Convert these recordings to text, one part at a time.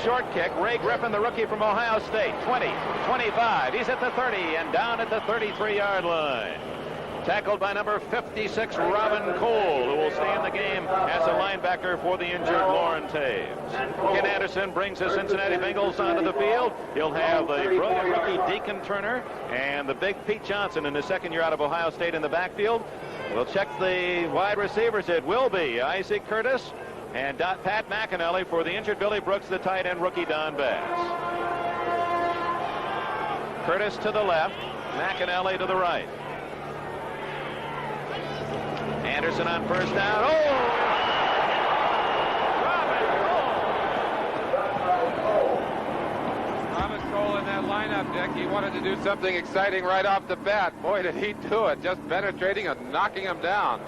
short kick. Ray Griffin, the rookie from Ohio State. 20, 25. He's at the 30 and down at the 33-yard line. Tackled by number 56, Robin Cole, who will stay in the game as a linebacker for the injured Lauren Taves. Ken Anderson brings the Cincinnati Bengals onto the field. He'll have the brilliant rookie Deacon Turner and the big Pete Johnson in his second year out of Ohio State in the backfield. We'll check the wide receivers. It will be Isaac Curtis and Pat McAnally for the injured Billy Brooks, the tight end rookie Don Bass. Curtis to the left, McAnally to the right. Anderson on first down. Oh! Robin Cole in that lineup, Dick. He wanted to do something exciting right off the bat. Boy, did he do it. Just penetrating and knocking him down.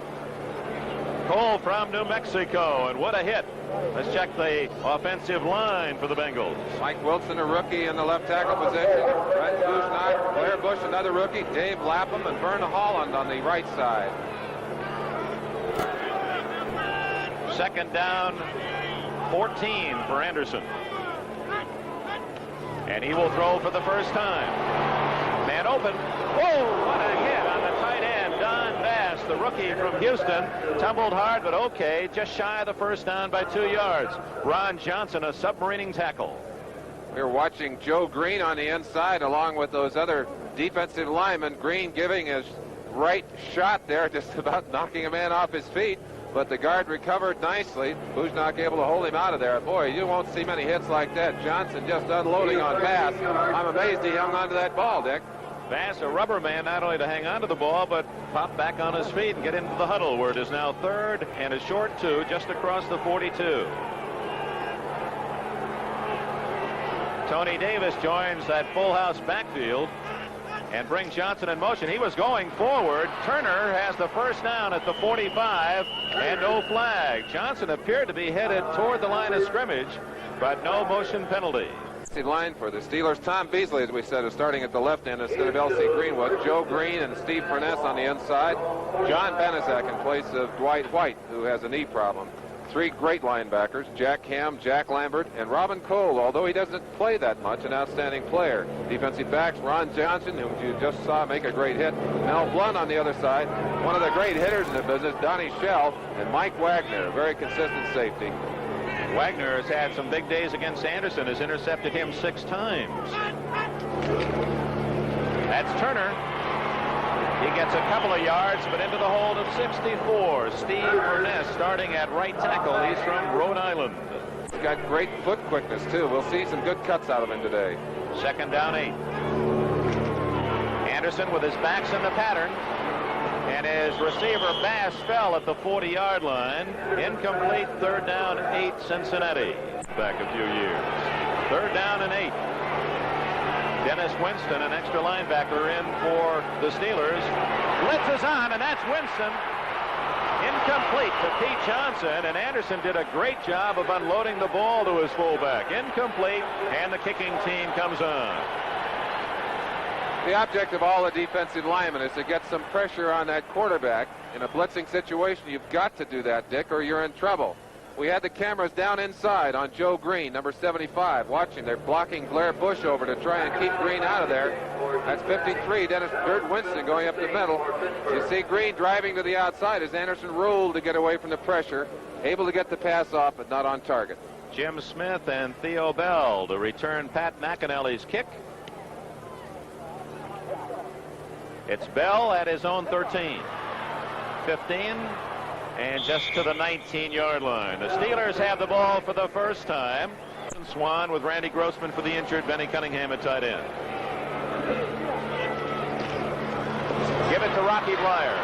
Cole from New Mexico, and what a hit. Let's check the offensive line for the Bengals. Mike Wilson, a rookie in the left tackle position. Brett Bushnock, Blair Bush, another rookie. Dave Lapham and Vern Holland on the right side. Second down, 14 for Anderson. And he will throw for the first time. Man open. Oh, what a hit on the tight end, Don Bass, the rookie from Houston. Tumbled hard, but okay, just shy of the first down by 2 yards. Ron Johnson, a submarining tackle. We're watching Joe Greene on the inside along with those other defensive linemen. Greene giving his right shot there, just about knocking a man off his feet. But the guard recovered nicely. Bushnock able to hold him out of there. Boy, you won't see many hits like that. Johnson just unloading on Bass. I'm amazed he hung on to that ball, Dick. Bass, a rubber man, not only to hang on to the ball, but pop back on his feet and get into the huddle, where it is now third and a short 2 just across the 42. Tony Davis joins that full house backfield and brings Johnson in motion. He was going forward. Turner has the first down at the 45 and no flag. Johnson appeared to be headed toward the line of scrimmage, but no motion penalty. Line for the Steelers. Tom Beasley, as we said, is starting at the left end instead of L.C. Greenwood. Joe Greene and Steve Furness on the inside. John Benezak in place of Dwight White, who has a knee problem. 3 great linebackers, Jack Ham, Jack Lambert, and Robin Cole, although he doesn't play that much, an outstanding player. Defensive backs, Ron Johnson, whom you just saw make a great hit. Mel Blount on the other side. One of the great hitters in the business, Donnie Shell, and Mike Wagner, a very consistent safety. Wagner has had some big days against Anderson, has intercepted him 6 times. That's Turner. He gets a couple of yards, but into the hold of 64. Steve Furness starting at right tackle. He's from Rhode Island. He's got great foot quickness, too. We'll see some good cuts out of him today. Second down 8. Anderson with his backs in the pattern. And his receiver Bass fell at the 40-yard line. Incomplete. Third down 8 Cincinnati. Back a few years. Third down and 8. Dennis Winston, an extra linebacker in for the Steelers. Blitz is on, and that's Winston. Incomplete to Pete Johnson, and Anderson did a great job of unloading the ball to his fullback. Incomplete, and the kicking team comes on. The object of all the defensive linemen is to get some pressure on that quarterback. In a blitzing situation, you've got to do that, Dick, or you're in trouble. We had the cameras down inside on Joe Greene, number 75, watching. They're blocking Blair Bush over to try and keep Greene out of there. That's 53, Dennis Burt Winston going up the middle. You see Greene driving to the outside as Anderson rolled to get away from the pressure. Able to get the pass off, but not on target. Jim Smith and Theo Bell to return Pat McAnally's kick. It's Bell at his own 13. 15. And just to the 19-yard line. The Steelers have the ball for the first time. Swan with Randy Grossman for the injured Benny Cunningham at tight end. Give it to Rocky Blyer.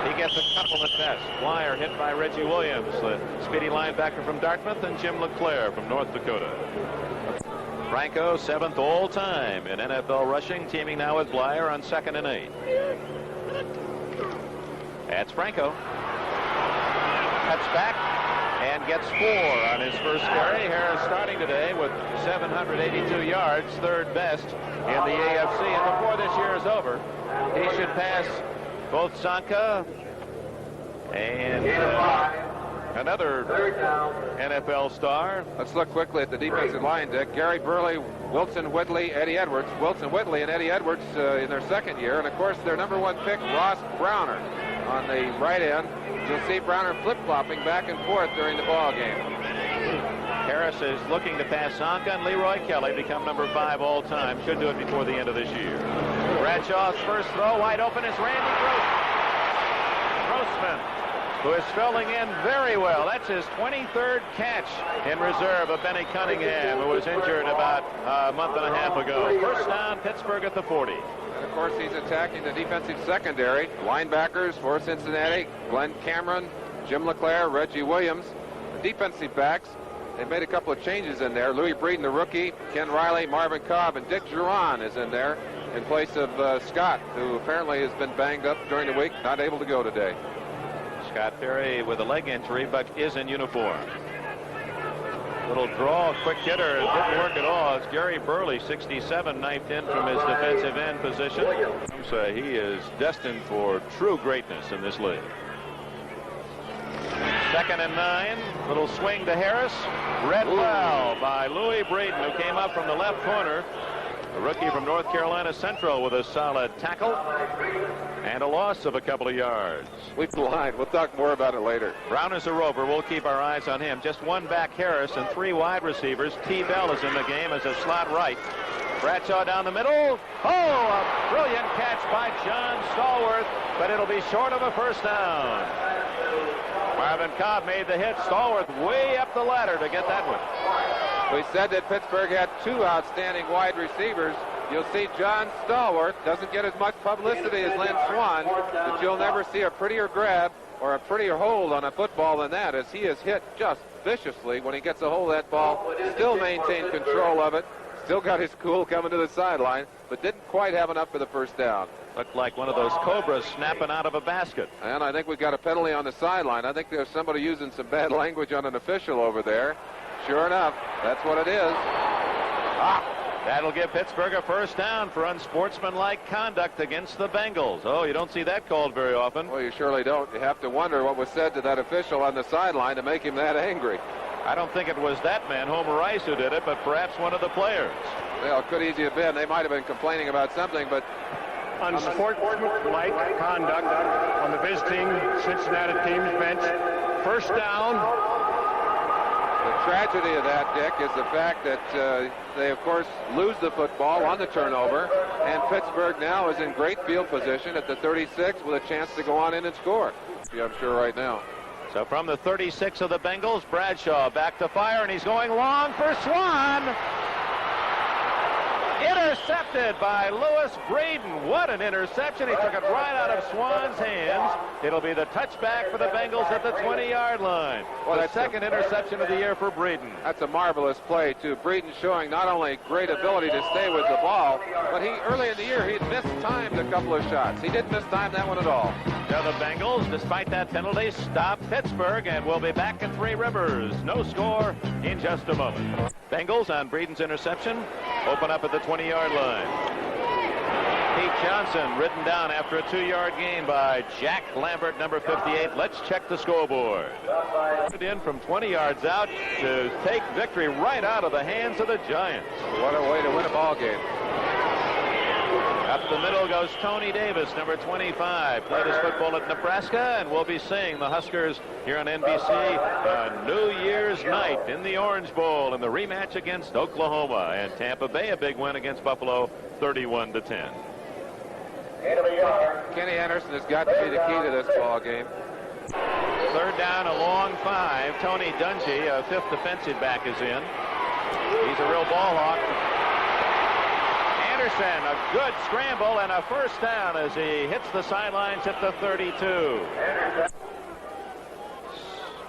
He gets a couple at best. Blyer hit by Reggie Williams, the speedy linebacker from Dartmouth, and Jim LeClaire from North Dakota. Franco, 7th all-time in NFL rushing, teaming now with Blyer on 2nd and 8. That's Franco. Cuts back and gets 4 on his first carry. Harris starting today with 782 yards, 3rd best in the AFC. And before this year is over, he should pass both Sanka and another NFL star. Let's look quickly at the defensive line, Dick. Gary Burley, Wilson Whitley, Eddie Edwards. Wilson Whitley and Eddie Edwards in their second year. And, of course, their number 1 pick, Ross Browner, on the right end. You'll see Browner flip-flopping back and forth during the ball game. Harris is looking to pass Sonka, and Leroy Kelly become number 5 all time. Should do it before the end of this year. Bradshaw's first throw wide open is Randy Grossman, who is filling in very well. That's his 23rd catch in reserve of Benny Cunningham, who was injured about a month and a half ago. First down, Pittsburgh at the 40. And, of course, he's attacking the defensive secondary. Linebackers for Cincinnati, Glenn Cameron, Jim LeClaire, Reggie Williams. The defensive backs, they made a couple of changes in there. Louis Breeden, the rookie, Ken Riley, Marvin Cobb, and Dick Juron is in there in place of Scott, who apparently has been banged up during the week, not able to go today. Scott Perry with a leg injury, but is in uniform. Little draw, quick hitter, didn't work at all. It's Gary Burley, 67, knifed in from his defensive end position. So he is destined for true greatness in this league. 2nd and 9. Little swing to Harris. Read well by Louis Breeden, who came up from the left corner. A rookie from North Carolina Central with a solid tackle and a loss of a couple of yards. We'll talk more about it later. Brown is a rover. We'll keep our eyes on him. Just 1 back Harris and 3 wide receivers. T. Bell is in the game as a slot right. Bradshaw down the middle. Oh, a brilliant catch by John Stallworth, but it'll be short of a first down. Marvin Cobb made the hit. Stallworth way up the ladder to get that one. We said that Pittsburgh had 2 outstanding wide receivers. You'll see John Stallworth doesn't get as much publicity as Lynn Swann, but you'll never see a prettier grab or a prettier hold on a football than that, as he is hit just viciously when he gets a hold of that ball. Still maintained control of it. Still got his cool coming to the sideline, but didn't quite have enough for the first down. Looked like one of those cobras snapping out of a basket. And I think we got a penalty on the sideline. I think there's somebody using some bad language on an official over there. Sure enough, that's what it is. That'll give Pittsburgh a first down for unsportsmanlike conduct against the Bengals. Oh, you don't see that called very often. Well, you surely don't. You have to wonder what was said to that official on the sideline to make him that angry. I don't think it was that man, Homer Rice, who did it, but perhaps one of the players. Well, it could easily have been. They might have been complaining about something, but unsportsmanlike conduct on the visiting Cincinnati team's bench. First down. The tragedy of that, Dick, is the fact that they, of course, lose the football on the turnover, and Pittsburgh now is in great field position at the 36 with a chance to go on in and score. I'm sure right now. So from the 36 of the Bengals, Bradshaw back to fire, and he's going long for Swann. Intercepted by Louis Breeden. What an interception. He took it right out of Swann's hands. It'll be the touchback for the Bengals at the 20-yard line. Well, the second interception of the year for Breeden. That's a marvelous play, too. Breeden showing not only great ability to stay with the ball, but early in the year, he'd mistimed a couple of shots. He didn't mistime that one at all. Now the Bengals, despite that penalty, stop Pittsburgh, and we'll be back at Three Rivers. No score in just a moment. Bengals on Breeden's interception open up at the 20-yard line. Pete Johnson ridden down after a 2-yard gain by Jack Lambert, number 58. Let's check the scoreboard. In from 20 yards out to take victory right out of the hands of the Giants. What a way to win a ball game. Up the middle goes Tony Davis, number 25. Played his football at Nebraska, and we'll be seeing the Huskers here on NBC on New Year's night in the Orange Bowl in the rematch against Oklahoma. And Tampa Bay, a big win against Buffalo, 31-10. Kenny Anderson has got to be the key to this ball game. Third down, a long 5. Tony Dungy, a 5th defensive back, is in. He's a real ball hawk. Anderson, a good scramble and a first down as he hits the sidelines at the 32.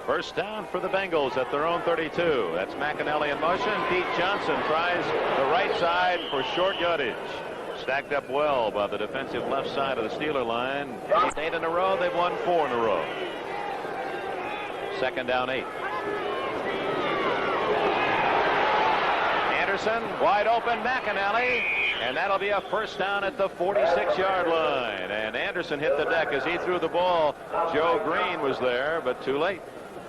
First down for the Bengals at their own 32. That's McAnally in motion. Pete Johnson tries the right side for short yardage. Stacked up well by the defensive left side of the Steeler line. 8 in a row. They've won 4 in a row. Second down 8. Anderson, wide open, McAnally, and that'll be a first down at the 46-yard line. And Anderson hit the deck as he threw the ball. Joe Greene was there, but too late.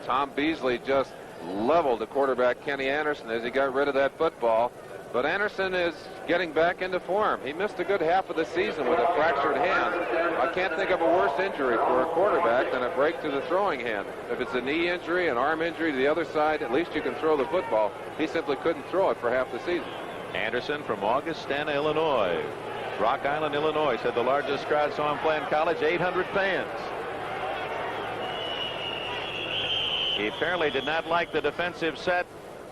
Tom Beasley just leveled the quarterback Kenny Anderson as he got rid of that football. But Anderson is getting back into form. He missed a good half of the season with a fractured hand. I can't think of a worse injury for a quarterback than a break to the throwing hand. If it's a knee injury, an arm injury to the other side, at least you can throw the football. He simply couldn't throw it for half the season. Anderson from Augustana, Illinois. Rock Island, Illinois, said the largest crowd saw him play in college, 800 fans. He apparently did not like the defensive set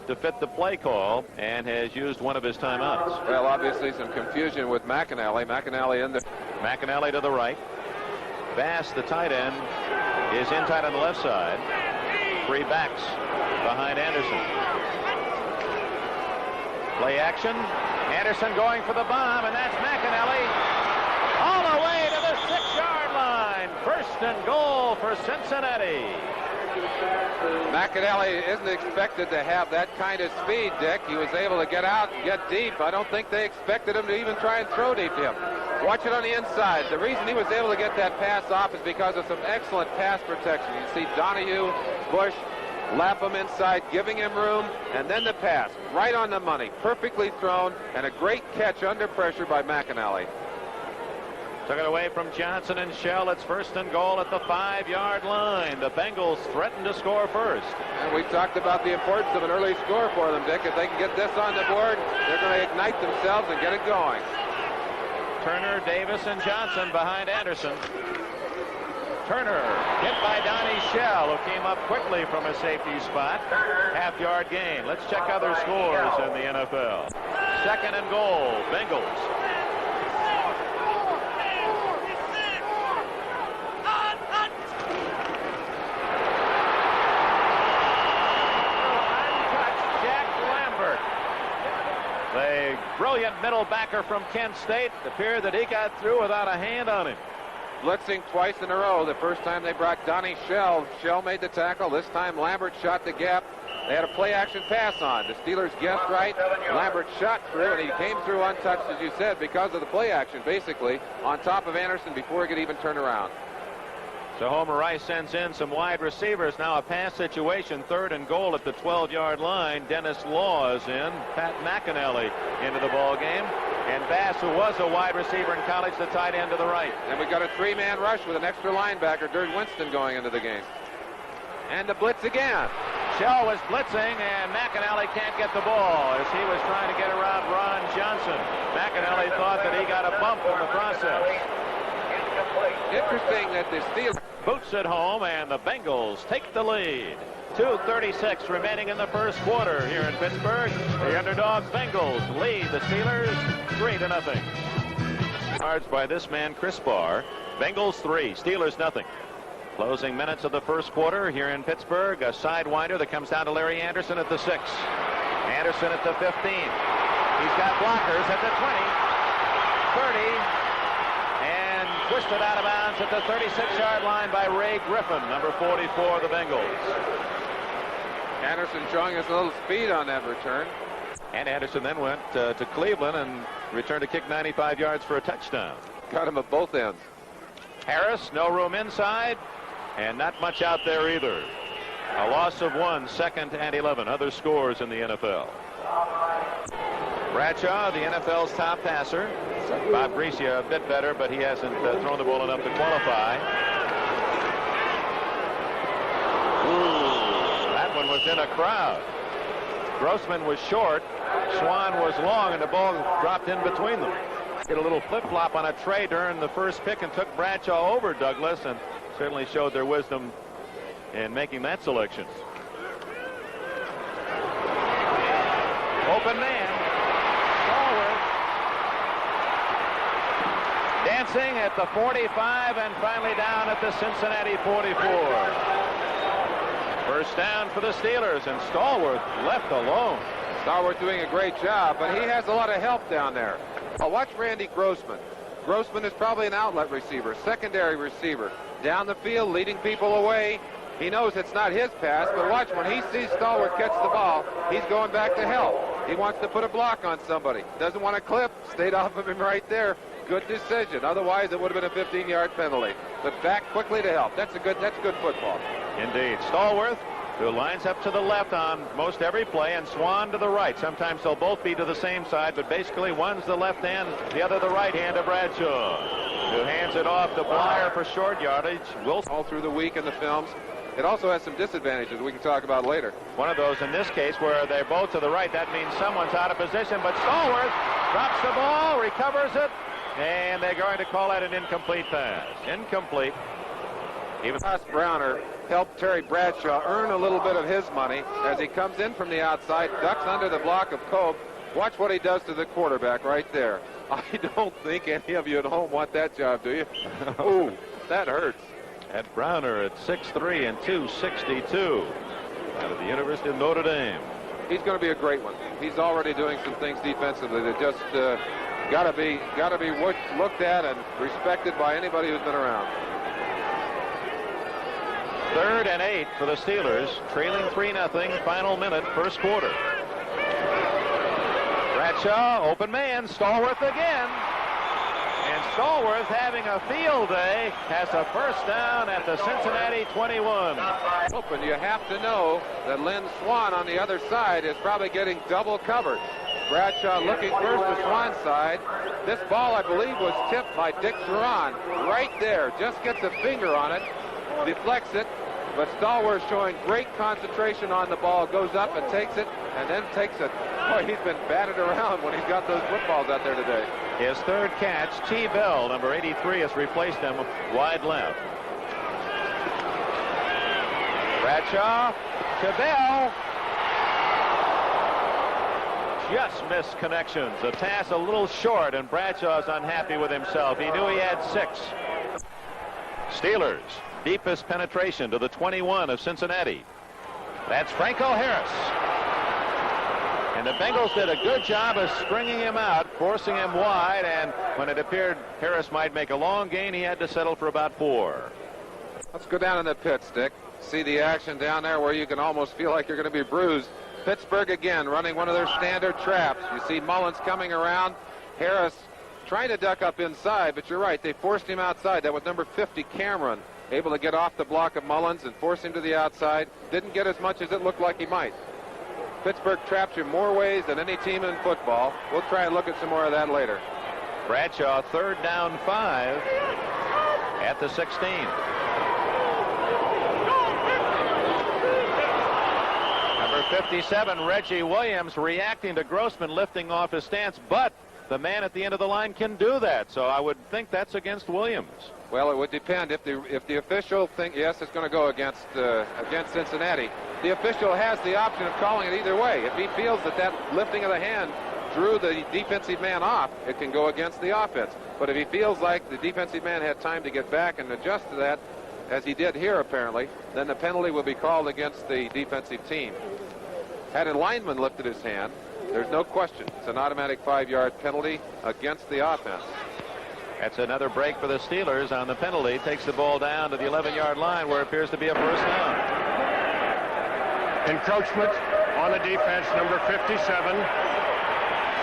to fit the play call and has used one of his timeouts. Well, obviously some confusion with McAnally. McAnally in the... McAnally to the right. Bass, the tight end, is in tight on the left side. 3 backs behind Anderson. Play action. Anderson going for the bomb, and that's McAnally all the way to the 6-yard line. First and goal for Cincinnati. McAnally isn't expected to have that kind of speed, Dick. He was able to get out and get deep. I don't think they expected him to even try and throw deep to him. Watch it on the inside. The reason he was able to get that pass off is because of some excellent pass protection. You see Donahue, Bush, Lapham inside, giving him room, and then the pass. Right on the money. Perfectly thrown, and a great catch under pressure by McAnally. Took it away from Johnson and Shell. It's first and goal at the 5-yard line. The Bengals threaten to score first. And we talked about the importance of an early score for them, Dick. If they can get this on the board, they're going to ignite themselves and get it going. Turner, Davis, and Johnson behind Anderson. Turner hit by Donnie Shell, who came up quickly from a safety spot. Half-yard gain. Let's check other scores in the NFL. Second and goal, Bengals. The brilliant middle backer from Kent State. Appeared that he got through without a hand on him. Blitzing twice in a row. The first time they brought Donnie Shell. Shell made the tackle. This time Lambert shot the gap. They had a play-action pass on. The Steelers guessed right. Lambert shot through, and he came through untouched, as you said, because of the play-action, basically, on top of Anderson before he could even turn around. So Homer Rice sends in some wide receivers. Now a pass situation, third and goal at the 12-yard line. Dennis Law is in. Pat McAnally into the ball game. And Bass, who was a wide receiver in college, the tight end to the right. And we got a 3-man rush with an extra linebacker, Dirk Winston, going into the game. And the blitz again. Shell was blitzing, and McAnally can't get the ball as he was trying to get around Ron Johnson. McAnally thought that he got a bump in the process. Interesting that the Steelers... Boots at home, and the Bengals take the lead. 2:36 remaining in the first quarter here in Pittsburgh. The underdog Bengals lead the Steelers 3-0. Yards by this man, Chris Barr. Bengals 3, Steelers 0. Closing minutes of the first quarter here in Pittsburgh. A sidewinder that comes down to Larry Anderson at the 6. Anderson at the 15. He's got blockers at the 20, 30, and twisted out of bounds at the 36-yard line by Ray Griffin, number 44 of the Bengals. Anderson showing us a little speed on that return. And Anderson then went to Cleveland and returned to kick 95 yards for a touchdown. Got him at both ends. Harris, no room inside, and not much out there either. A loss of 1, second and 11. Other scores in the NFL. Bradshaw, the NFL's top passer. Bob Grecia a bit better, but he hasn't thrown the ball enough to qualify. Ooh, that one was in a crowd. Grossman was short, Swan was long, and the ball dropped in between them. Did a little flip-flop on a tray during the first pick and took Bradshaw over Douglas, and certainly showed their wisdom in making that selection. Open man. Forward. Dancing at the 45 and finally down at the Cincinnati 44. First down for the Steelers, and Stallworth left alone. Stallworth doing a great job, but he has a lot of help down there. Oh, watch Randy Grossman. Grossman is probably an outlet receiver, secondary receiver. Down the field, leading people away. He knows it's not his pass, but watch, when he sees Stallworth catch the ball, he's going back to help. He wants to put a block on somebody. Doesn't want to clip. Stayed off of him right there. Good decision. Otherwise, it would have been a 15-yard penalty. But back quickly to help. That's good football. Indeed. Stallworth who lines up to the left on most every play, and Swan to the right. Sometimes they'll both be to the same side, but basically one's the left hand, the other the right hand of Bradshaw, who hands it off to Blyer for short yardage. Wilson all through the week in the films. It also has some disadvantages we can talk about later. One of those in this case where they're both to the right. That means someone's out of position, but Stallworth drops the ball, recovers it, and they're going to call that an incomplete pass. Incomplete. Even Ross Browner helped Terry Bradshaw earn a little bit of his money as he comes in from the outside, ducks under the block of Cope. Watch what he does to the quarterback right there. I don't think any of you at home want that job, do you? Ooh, that hurts. At Browner at 6'3" and 262 out of the University of Notre Dame. He's going to be a great one. He's already doing some things defensively that just got to be looked at and respected by anybody who's been around. 3rd and 8 for the Steelers, trailing 3-0, final minute, first quarter. Bradshaw, open man, Stallworth again. And Stallworth, having a field day, has a first down at the Cincinnati 21. Open, you have to know that Lynn Swan on the other side is probably getting double covered. Bradshaw looking first to Swan's side. This ball, I believe, was tipped by Dick Duran right there. Just gets a finger on it, deflects it, but Stallworth showing great concentration on the ball, goes up and takes it, and then takes it. Boy, he's been batted around when he's got those footballs out there today. His third catch, T. Bell, number 83, has replaced him wide left. Bradshaw to Bell. Just missed connections. A pass a little short, and Bradshaw's unhappy with himself. He knew he had 6. Steelers, deepest penetration to the 21 of Cincinnati. That's Franco Harris. And the Bengals did a good job of stringing him out, forcing him wide, and when it appeared Harris might make a long gain, he had to settle for about 4. Let's go down in the pit, Stick. See the action down there where you can almost feel like you're going to be bruised. Pittsburgh again running one of their standard traps. You see Mullins coming around. Harris trying to duck up inside, but you're right, they forced him outside. That was number 50, Cameron, able to get off the block of Mullins and force him to the outside. Didn't get as much as it looked like he might. Pittsburgh traps you more ways than any team in football. We'll try and look at some more of that later. Bradshaw, 3rd down 5 at the 16. Number 57, Reggie Williams, reacting to Grossman lifting off his stance, but the man at the end of the line can do that, so I would think that's against Williams. Well, it would depend. If the official think yes, it's going to go against Cincinnati. The official has the option of calling it either way. If he feels that lifting of the hand drew the defensive man off, it can go against the offense. But if he feels like the defensive man had time to get back and adjust to that, as he did here apparently, then the penalty will be called against the defensive team. Had a lineman lifted his hand, there's no question. It's an automatic 5-yard penalty against the offense. That's another break for the Steelers on the penalty. Takes the ball down to the 11-yard line where it appears to be a first down. Encroachment on the defense, number 57.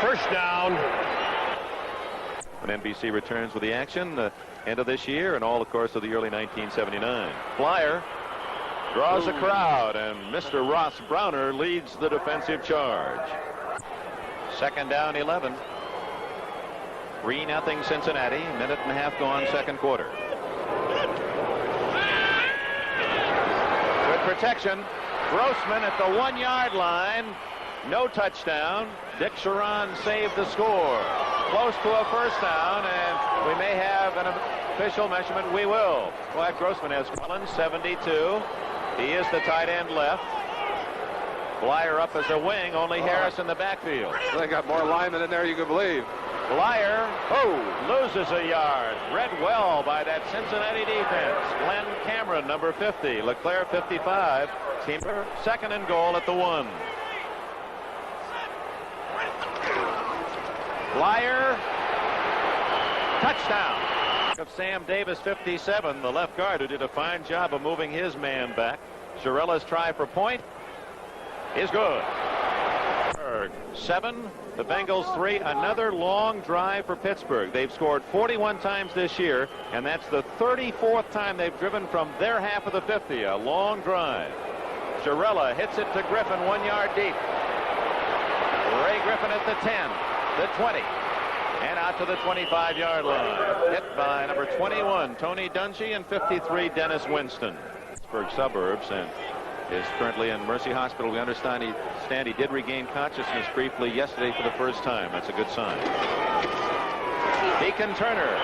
First down. When NBC returns with the action, the end of this year and all the course of the early 1979. Flyer draws a crowd, and Mr. Ross Browner leads the defensive charge. 2nd down 11. 3-0 Cincinnati. Minute and a half gone, second quarter. Good protection. Grossman at the 1-yard line. No touchdown. Dick Sharon saved the score. Close to a first down, and we may have an official measurement. We will. Well, Grossman has Cullen, 72. He is the tight end left. Blyer up as a wing, only Harris in the backfield. They got more linemen in there you can believe. Blyer, loses a yard. Read well by that Cincinnati defense. Glenn Cameron, number 50. Leclerc, 55. Team 2nd and goal at the 1. Blyer, touchdown. Of Sam Davis, 57, the left guard, who did a fine job of moving his man back. Chiarella's try for point is good. 7, the Bengals 3. Another long drive for Pittsburgh. They've scored 41 times this year, and that's the 34th time they've driven from their half of the 50. A long drive. Jarrella hits it to Griffin 1 yard deep. Ray Griffin at the 10, the 20, and out to the 25-yard line. Hit by number 21, Tony Dungy, and 53, Dennis Winston. Pittsburgh suburbs, and is currently in Mercy Hospital. We understand he did regain consciousness briefly yesterday for the first time. That's a good sign. Deacon Turner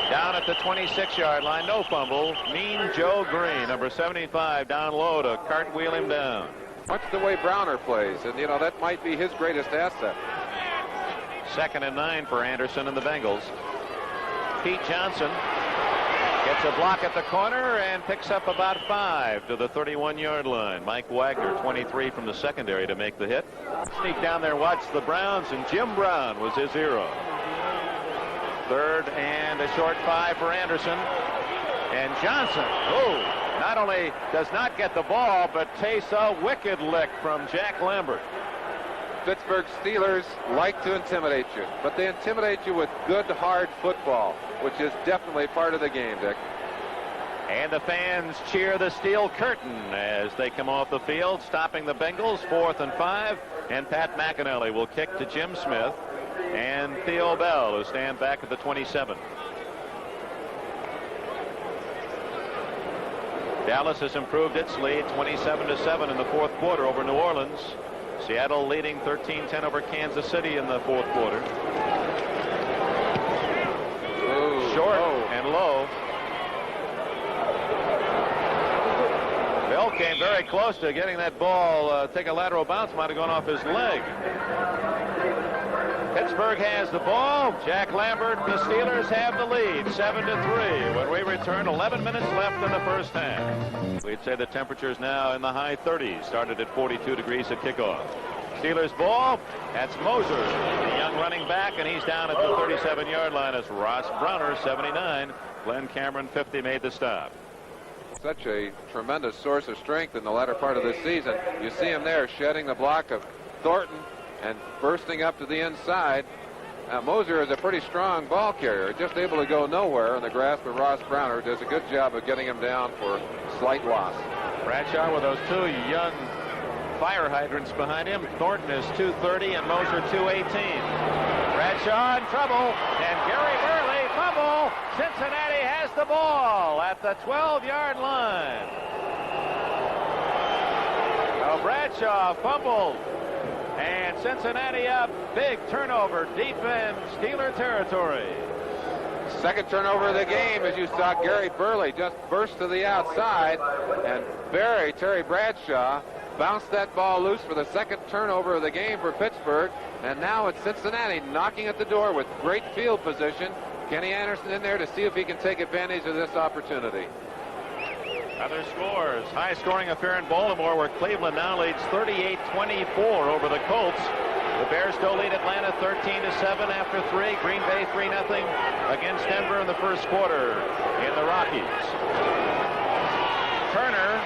down at the 26-yard line. No fumble. Mean Joe Greene, number 75, down low to cartwheel him down. Much the way Browner plays, and you know that might be his greatest asset. 2nd and 9 for Anderson and the Bengals. Pete Johnson gets a block at the corner and picks up about 5 to the 31-yard line. Mike Wagner, 23, from the secondary to make the hit. Sneak down there, watch the Browns, and Jim Brown was his hero. 3rd and a short 5 for Anderson. And Johnson, who not only does not get the ball, but tastes a wicked lick from Jack Lambert. Pittsburgh Steelers like to intimidate you, but they intimidate you with good, hard football, which is definitely part of the game, Dick. And the fans cheer the steel curtain as they come off the field, stopping the Bengals. 4th and 5, and Pat McAnally will kick to Jim Smith and Theo Bell, who stand back at the 27. Dallas has improved its lead 27-7 in the 4th quarter over New Orleans. Seattle leading 13-10 over Kansas City in the 4th quarter. Short and low. Bell came very close to getting that ball, take a lateral bounce, might have gone off his leg. Pittsburgh has the ball. Jack Lambert and the Steelers have the lead, 7-3. When we return, 11 minutes left in the first half. We'd say the temperature is now in the high 30s. Started at 42 degrees at kickoff. Steelers ball. That's Moser, the young running back, and he's down at the 37-yard line as Ross Browner, 79. Glenn Cameron, 50, made the stop. Such a tremendous source of strength in the latter part of this season. You see him there shedding the block of Thornton and bursting up to the inside. Now, Moser is a pretty strong ball carrier, just able to go nowhere in the grasp of Ross Browner. Does a good job of getting him down for slight loss. Bradshaw with those 2 young fire hydrants behind him. Thornton is 230 and Moser 218. Bradshaw in trouble, and Gary Burley fumble. Cincinnati has the ball at the 12-yard line. Now Bradshaw fumbled. And Cincinnati up, big turnover deep in Steeler territory. Second turnover of the game, as you saw Gary Burley just burst to the outside, and Terry Bradshaw bounced that ball loose for the second turnover of the game for Pittsburgh. And now it's Cincinnati knocking at the door with great field position. Kenny Anderson in there to see if he can take advantage of this opportunity. Other scores. High-scoring affair in Baltimore, where Cleveland now leads 38-24 over the Colts. The Bears still lead Atlanta 13-7 after 3. Green Bay 3-0 against Denver in the first quarter in the Rockies. Turner,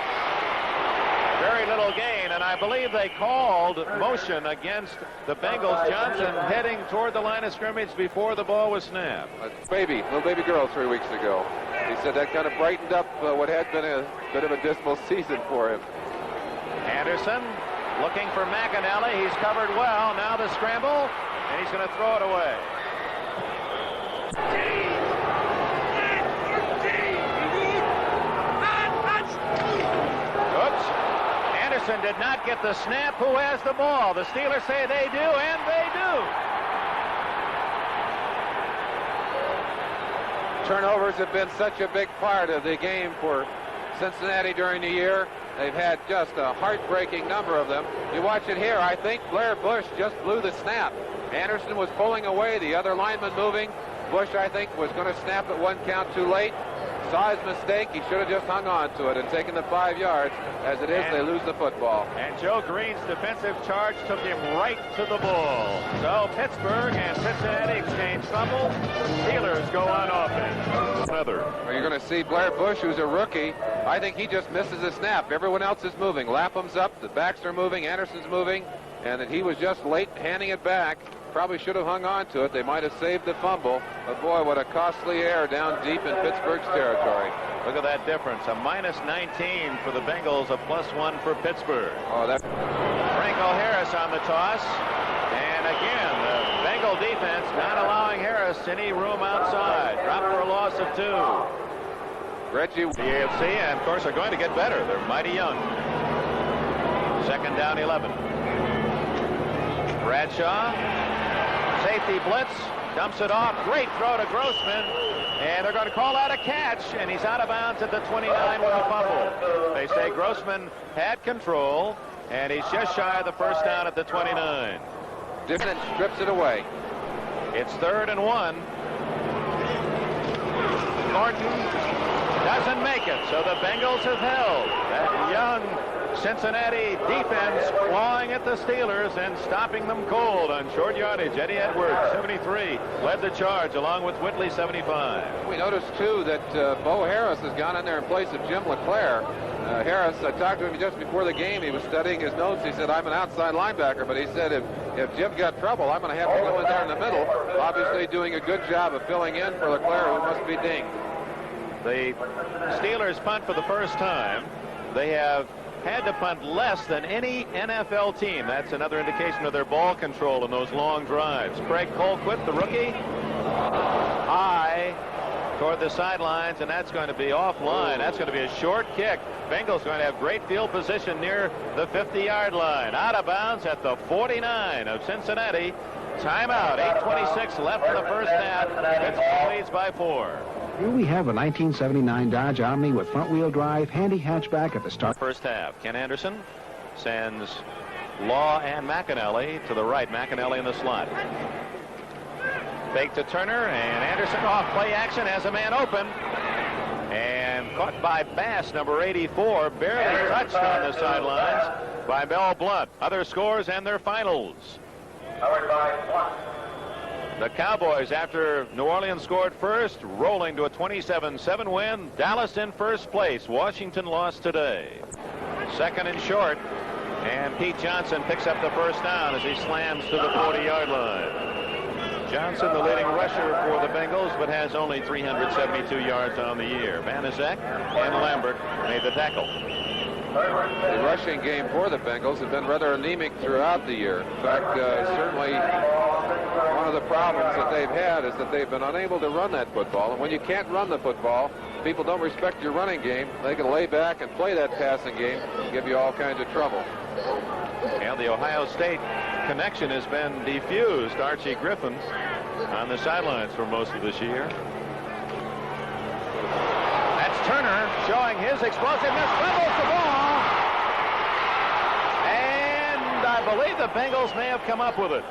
very little gain, and I believe they called motion against the Bengals. Johnson heading toward the line of scrimmage before the ball was snapped. Little baby girl 3 weeks ago. He said that kind of brightened up what had been a bit of a dismal season for him. Anderson looking for McAnally. He's covered well. Now the scramble, and he's going to throw it away. Oops. Anderson did not get the snap. Who has the ball? The Steelers say they do, and they do. Turnovers have been such a big part of the game for Cincinnati during the year. They've had just a heartbreaking number of them. You watch it here. I think Blair Bush just blew the snap. Anderson was pulling away, the other lineman moving. Bush, I think, was going to snap at 1 count too late. Saw his mistake. He should have just hung on to it and taken the 5 yards. As it is, they lose the football. And Joe Greene's defensive charge took him right to the ball. So Pittsburgh and Cincinnati exchange fumble. Steelers go on offense. Well, you're going to see Blair Bush, who's a rookie. I think he just misses a snap. Everyone else is moving. Lapham's up. The backs are moving. Anderson's moving. And he was just late handing it back. Probably should have hung on to it. They might have saved the fumble. But boy, what a costly error down deep in Pittsburgh's territory. Look at that difference. A -19 for the Bengals, a +1 for Pittsburgh. Oh, that. Franco Harris on the toss. And again, the Bengal defense not allowing Harris any room outside. Dropped for a loss of 2. Reggie. The AFC, and of course, are going to get better. They're mighty young. 2nd down, 11. Bradshaw. Safety blitz. Dumps it off. Great throw to Grossman. And they're going to call out a catch, and he's out of bounds at the 29 with a fumble. They say Grossman had control, and he's just shy of the 1st down at the 29. Different strips it away. It's 3rd and 1. Norton doesn't make it, so the Bengals have held. That young Cincinnati defense clawing at the Steelers and stopping them cold on short yardage. Eddie Edwards, 73, led the charge along with Whitley, 75. We noticed, too, that Bo Harris has gone in there in place of Jim LeClaire. Harris, I talked to him just before the game. He was studying his notes. He said, I'm an outside linebacker, but he said if Jim got trouble, I'm going to have to go in there in the middle. Obviously doing a good job of filling in for LeClaire, who must be dinged. The Steelers punt for the first time. They have had to punt less than any NFL team. That's another indication of their ball control in those long drives. Craig Colquitt, the rookie, high toward the sidelines, and that's going to be offline. That's going to be a short kick. Bengals going to have great field position near the 50-yard line. Out of bounds at the 49 of Cincinnati. Timeout. 8:26 left in the 1st half. Pittsburgh leads by 4. Here we have a 1979 Dodge Omni with front-wheel drive, handy hatchback at the start. 1st half. Ken Anderson sends Law and McAnally to the right. McAnally in the slot. Fake to Turner, and Anderson off play action has a man open. And caught by Bass, number 84, barely touched on the sidelines by Mel Blount. Other scores and their finals. The Cowboys, after New Orleans scored first, rolling to a 27-7 win. Dallas in 1st place. Washington lost today. 2nd and short. And Pete Johnson picks up the 1st down as he slams to the 40-yard line. Johnson, the leading rusher for the Bengals, but has only 372 yards on the year. Banaszak and Lambert made the tackle. The rushing game for the Bengals has been rather anemic throughout the year. In fact, certainly one of the problems that they've had is that they've been unable to run that football. And when you can't run the football, people don't respect your running game. They can lay back and play that passing game and give you all kinds of trouble. And the Ohio State connection has been defused. Archie Griffin on the sidelines for most of this year. That's Turner showing his explosiveness. Fumbles the ball. And I believe the Bengals may have come up with it.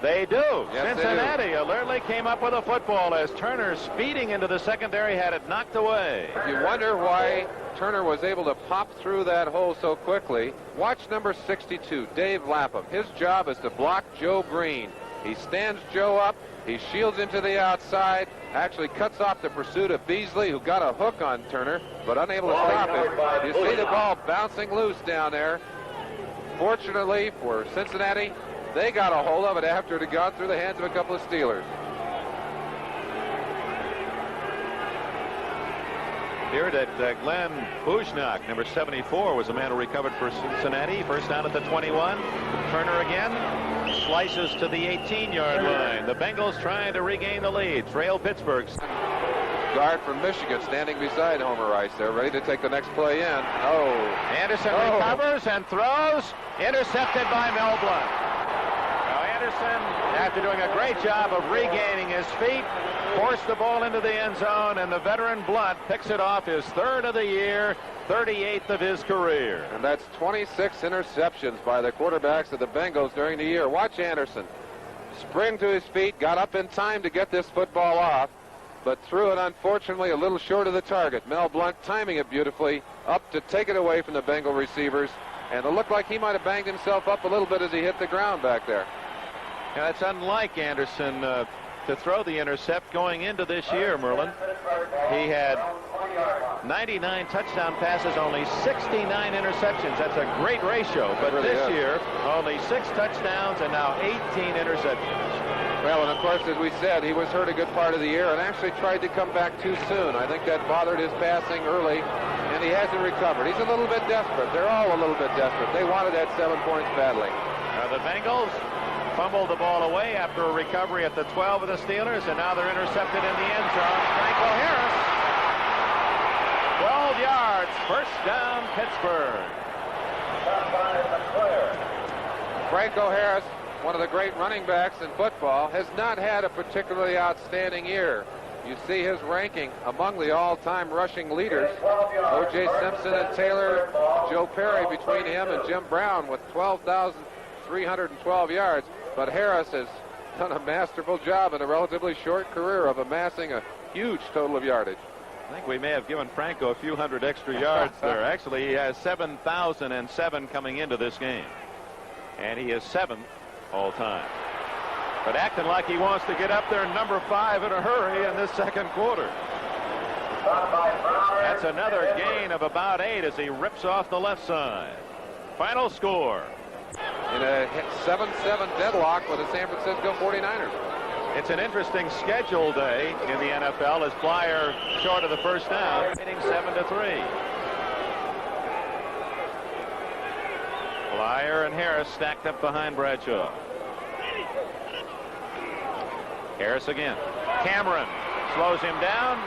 They do. Yes, Cincinnati they do. alertly came up with a football as Turner, speeding into the secondary, had it knocked away. If you wonder why Turner was able to pop through that hole so quickly, watch number 62, Dave Lapham. His job is to block Joe Greene. He stands Joe up. He shields him to the outside, actually cuts off the pursuit of Beasley, who got a hook on Turner, but unable to stop him. You see the ball bouncing loose down there. Fortunately for Cincinnati, they got a hold of it after it had gone through the hands of a couple of Steelers. Here that Glenn Bujnak, number 74, was a man who recovered for Cincinnati. 1st down at the 21. Turner again slices to the 18-yard line. The Bengals trying to regain the lead. Trail Pittsburgh. Guard from Michigan standing beside Homer Rice there, ready to take the next play in. Oh. Anderson recovers and throws. Intercepted by Mel Blount. Now Anderson, after doing a great job of regaining his feet, forced the ball into the end zone, and the veteran Blount picks it off, his 3rd of the year, 38th of his career. And that's 26 interceptions by the quarterbacks of the Bengals during the year. Watch Anderson. Spring to his feet, got up in time to get this football off, but threw it, unfortunately, a little short of the target. Mel Blount timing it beautifully, up to take it away from the Bengal receivers, and it looked like he might have banged himself up a little bit as he hit the ground back there. Now, it's unlike Anderson to throw the intercept going into this year, Merlin. He had 99 touchdown passes, only 69 interceptions. That's a great ratio. But really this is. year, only 6 touchdowns and now 18 interceptions. Well, and of course, as we said, he was hurt a good part of the year and actually tried to come back too soon. I think that bothered his passing early, and he hasn't recovered. He's a little bit desperate. They're all a little bit desperate. They wanted that 7 points badly. The Bengals fumbled the ball away after a recovery at the 12 of the Steelers, and now they're intercepted in the end zone. Franco Harris, 12 yards, first down, Pittsburgh. Franco Harris, one of the great running backs in football, has not had a particularly outstanding year. You see his ranking among the all-time rushing leaders. O.J. Simpson and Taylor, Joe Perry between him and Jim Brown with 12,312 yards. But Harris has done a masterful job in a relatively short career of amassing a huge total of yardage. I think we may have given Franco a few hundred extra yards there. Actually, he has 7,007 coming into this game. And he is 7th all time. But acting like he wants to get up there number 5 in a hurry in this second quarter. That's another gain of about 8 as he rips off the left side. Final score. In a 7-7 deadlock with the San Francisco 49ers. It's an interesting schedule day in the NFL as Flyer short of the first down, hitting 7-3. Flyer and Harris stacked up behind Bradshaw. Harris again. Cameron slows him down.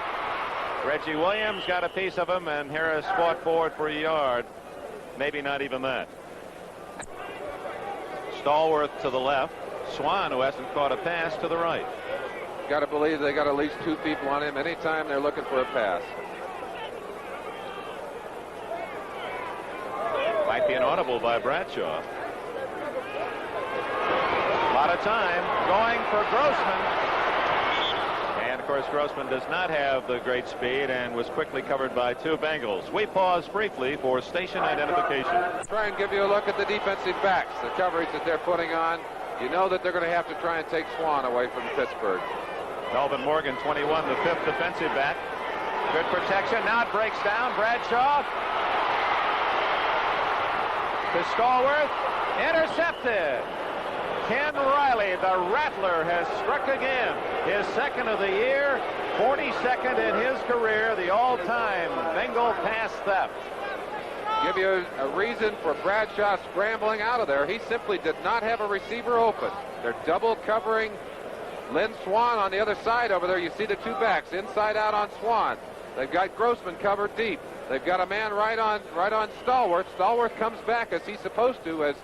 Reggie Williams got a piece of him, and Harris fought forward for a yard. Maybe not even that. Stallworth to the left. Swan, who hasn't caught a pass, to the right. Got to believe they got at least 2 people on him anytime they're looking for a pass. Might be an audible by Bradshaw. A lot of time going for Grossman. And of course, Grossman does not have the great speed and was quickly covered by 2 Bengals. We pause briefly for station identification. Try and give you a look at the defensive backs, the coverage that they're putting on. You know that they're going to have to try and take Swan away from Pittsburgh. Melvin Morgan, 21, the 5th defensive back. Good protection. Now it breaks down. Bradshaw to Stallworth. Intercepted. Ken Riley, the Rattler, has struck again. His 2nd of the year, 42nd in his career, the all-time Bengal pass theft. Give you a reason for Bradshaw scrambling out of there. He simply did not have a receiver open. They're double covering Lynn Swan on the other side over there. You see the 2 backs inside out on Swan. They've got Grossman covered deep. They've got a man right on Stallworth. Stallworth comes back as he's supposed to as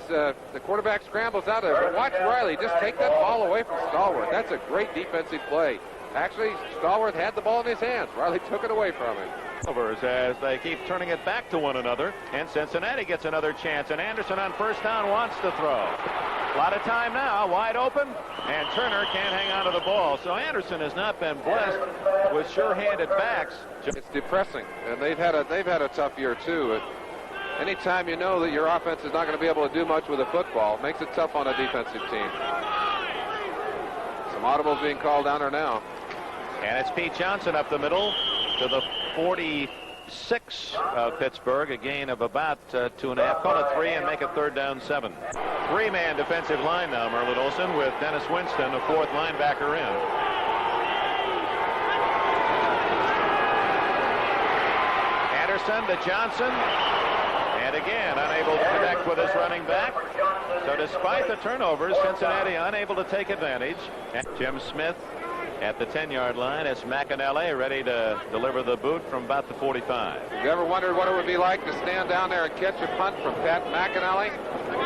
the quarterback scrambles out of there. But watch Riley just take that ball away from Stallworth. That's a great defensive play. Actually, Stallworth had the ball in his hands. Riley took it away from him. As they keep turning it back to one another, and Cincinnati gets another chance, and Anderson on first down wants to throw. A lot of time now, wide open, and Turner can't hang on to the ball. So Anderson has not been blessed with sure-handed backs. It's depressing, and they've had a tough year too. Anytime you know that your offense is not going to be able to do much with a football, makes it tough on a defensive team. Some audibles being called down there now. And it's Pete Johnson up the middle to the 46 of Pittsburgh, a gain of about 2.5. Call it 3 and make it 3rd down 7. 3-man defensive line now, Merlin Olsen, with Dennis Winston, a 4th linebacker in. Anderson to Johnson. And again, unable to connect with his running back. So despite the turnovers, Cincinnati unable to take advantage. And Jim Smith at the 10-yard line. It's McAnally ready to deliver the boot from about the 45. Have you ever wondered what it would be like to stand down there and catch a punt from Pat McAnally?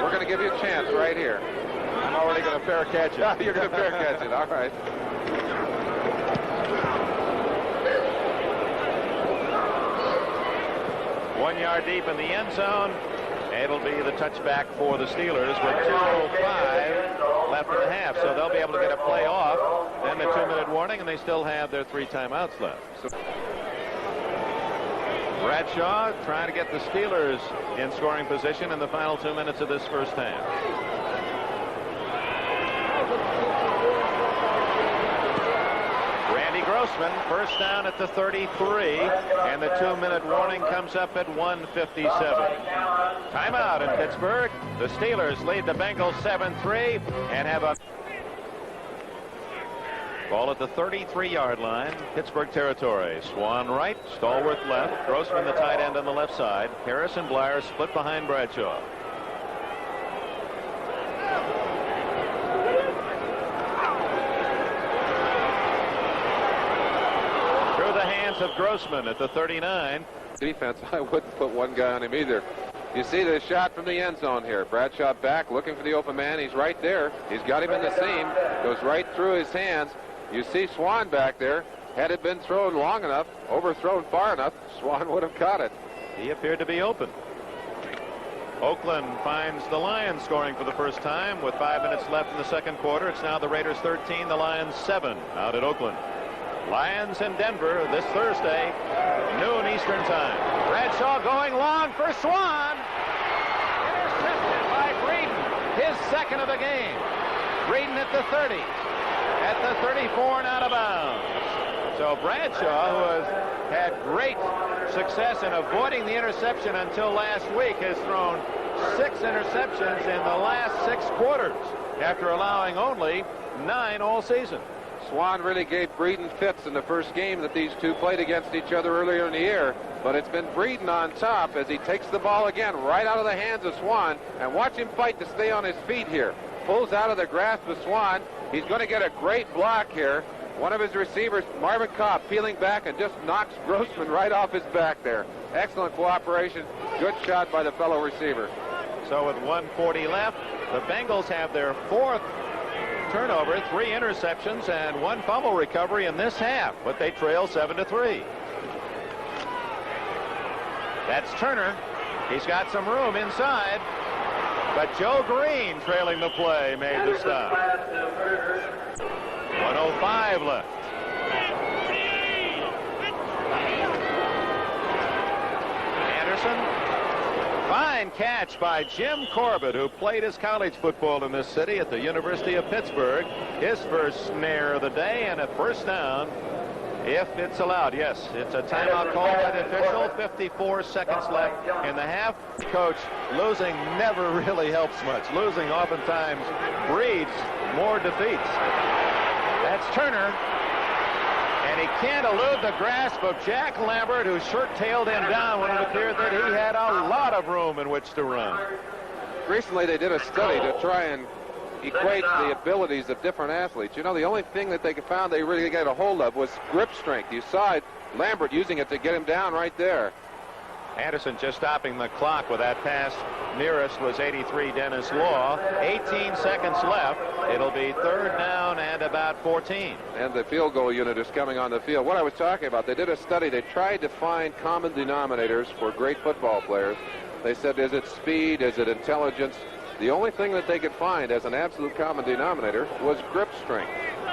We're going to give you a chance right here. I'm already going to fair catch it. You're going to fair catch it. All right. One yard deep in the end zone. It'll be the touchback for the Steelers with 2:05 left in the half. So they'll be able to get a play off. Then the 2-minute warning, and they still have their 3 timeouts left. So Bradshaw trying to get the Steelers in scoring position in the final 2 minutes of this first half. Randy Grossman, first down at the 33, and the 2-minute warning comes up at 1:57. Timeout in Pittsburgh. The Steelers lead the Bengals 7-3 and have a Ball at the 33-yard line, Pittsburgh territory. Swan right, Stallworth left, Grossman the tight end on the left side. Harris and Blyer split behind Bradshaw. Through the hands of Grossman at the 39. Defense, I wouldn't put one guy on him either. You see the shot from the end zone here. Bradshaw back looking for the open man. He's right there. He's got him in the seam. Goes right through his hands. You see Swan back there. Had it been thrown long enough, overthrown far enough, Swan would have caught it. He appeared to be open. Oakland finds the Lions scoring for the first time with 5 minutes left in the second quarter. It's now the Raiders 13, the Lions 7 out at Oakland. Lions in Denver this Thursday, noon Eastern time. Bradshaw going long for Swan. Intercepted by Greene. His second of the game. Greene at the 30. At the 34 and out of bounds. So Bradshaw, who has had great success in avoiding the interception until last week, has thrown 6 interceptions in the last 6 quarters after allowing only 9 all season. Swan really gave Breeden fits in the first game that these two played against each other earlier in the year. But it's been Breeden on top as he takes the ball again right out of the hands of Swan. And watch him fight to stay on his feet here. Pulls out of the grasp of Swan. He's going to get a great block here. One of his receivers, Marvin Cobb, peeling back and just knocks Grossman right off his back there. Excellent cooperation. Good shot by the fellow receiver. So with 1:40 left, the Bengals have their 4th turnover, 3 interceptions, and 1 fumble recovery in this half, but they trail 7-3. That's Turner. He's got some room inside, but Joe Greene, trailing the play, made the stop. 1:05 left. Anderson. Fine catch by Jim Corbett, who played his college football in this city at the University of Pittsburgh. His first snare of the day, and a first down if it's allowed. Yes, it's a timeout call by the official. 54 seconds left in the half. Coach, losing never really helps much. Losing oftentimes breeds more defeats. That's Turner. And he can't elude the grasp of Jack Lambert, who shirt-tailed him down when it appeared that he had a lot of room in which to run. Recently they did a study to try and equate the abilities of different athletes. You know, the only thing that they found they really got a hold of was grip strength. You saw it, Lambert using it to get him down right there. Anderson just stopping the clock with that pass. Nearest was 83 Dennis Law. 18 seconds left. It'll be 3rd down and about 14. And the field goal unit is coming on the field. What I was talking about, they did a study. They tried to find common denominators for great football players. They said, is it speed? Is it intelligence? The only thing that they could find as an absolute common denominator was grip strength.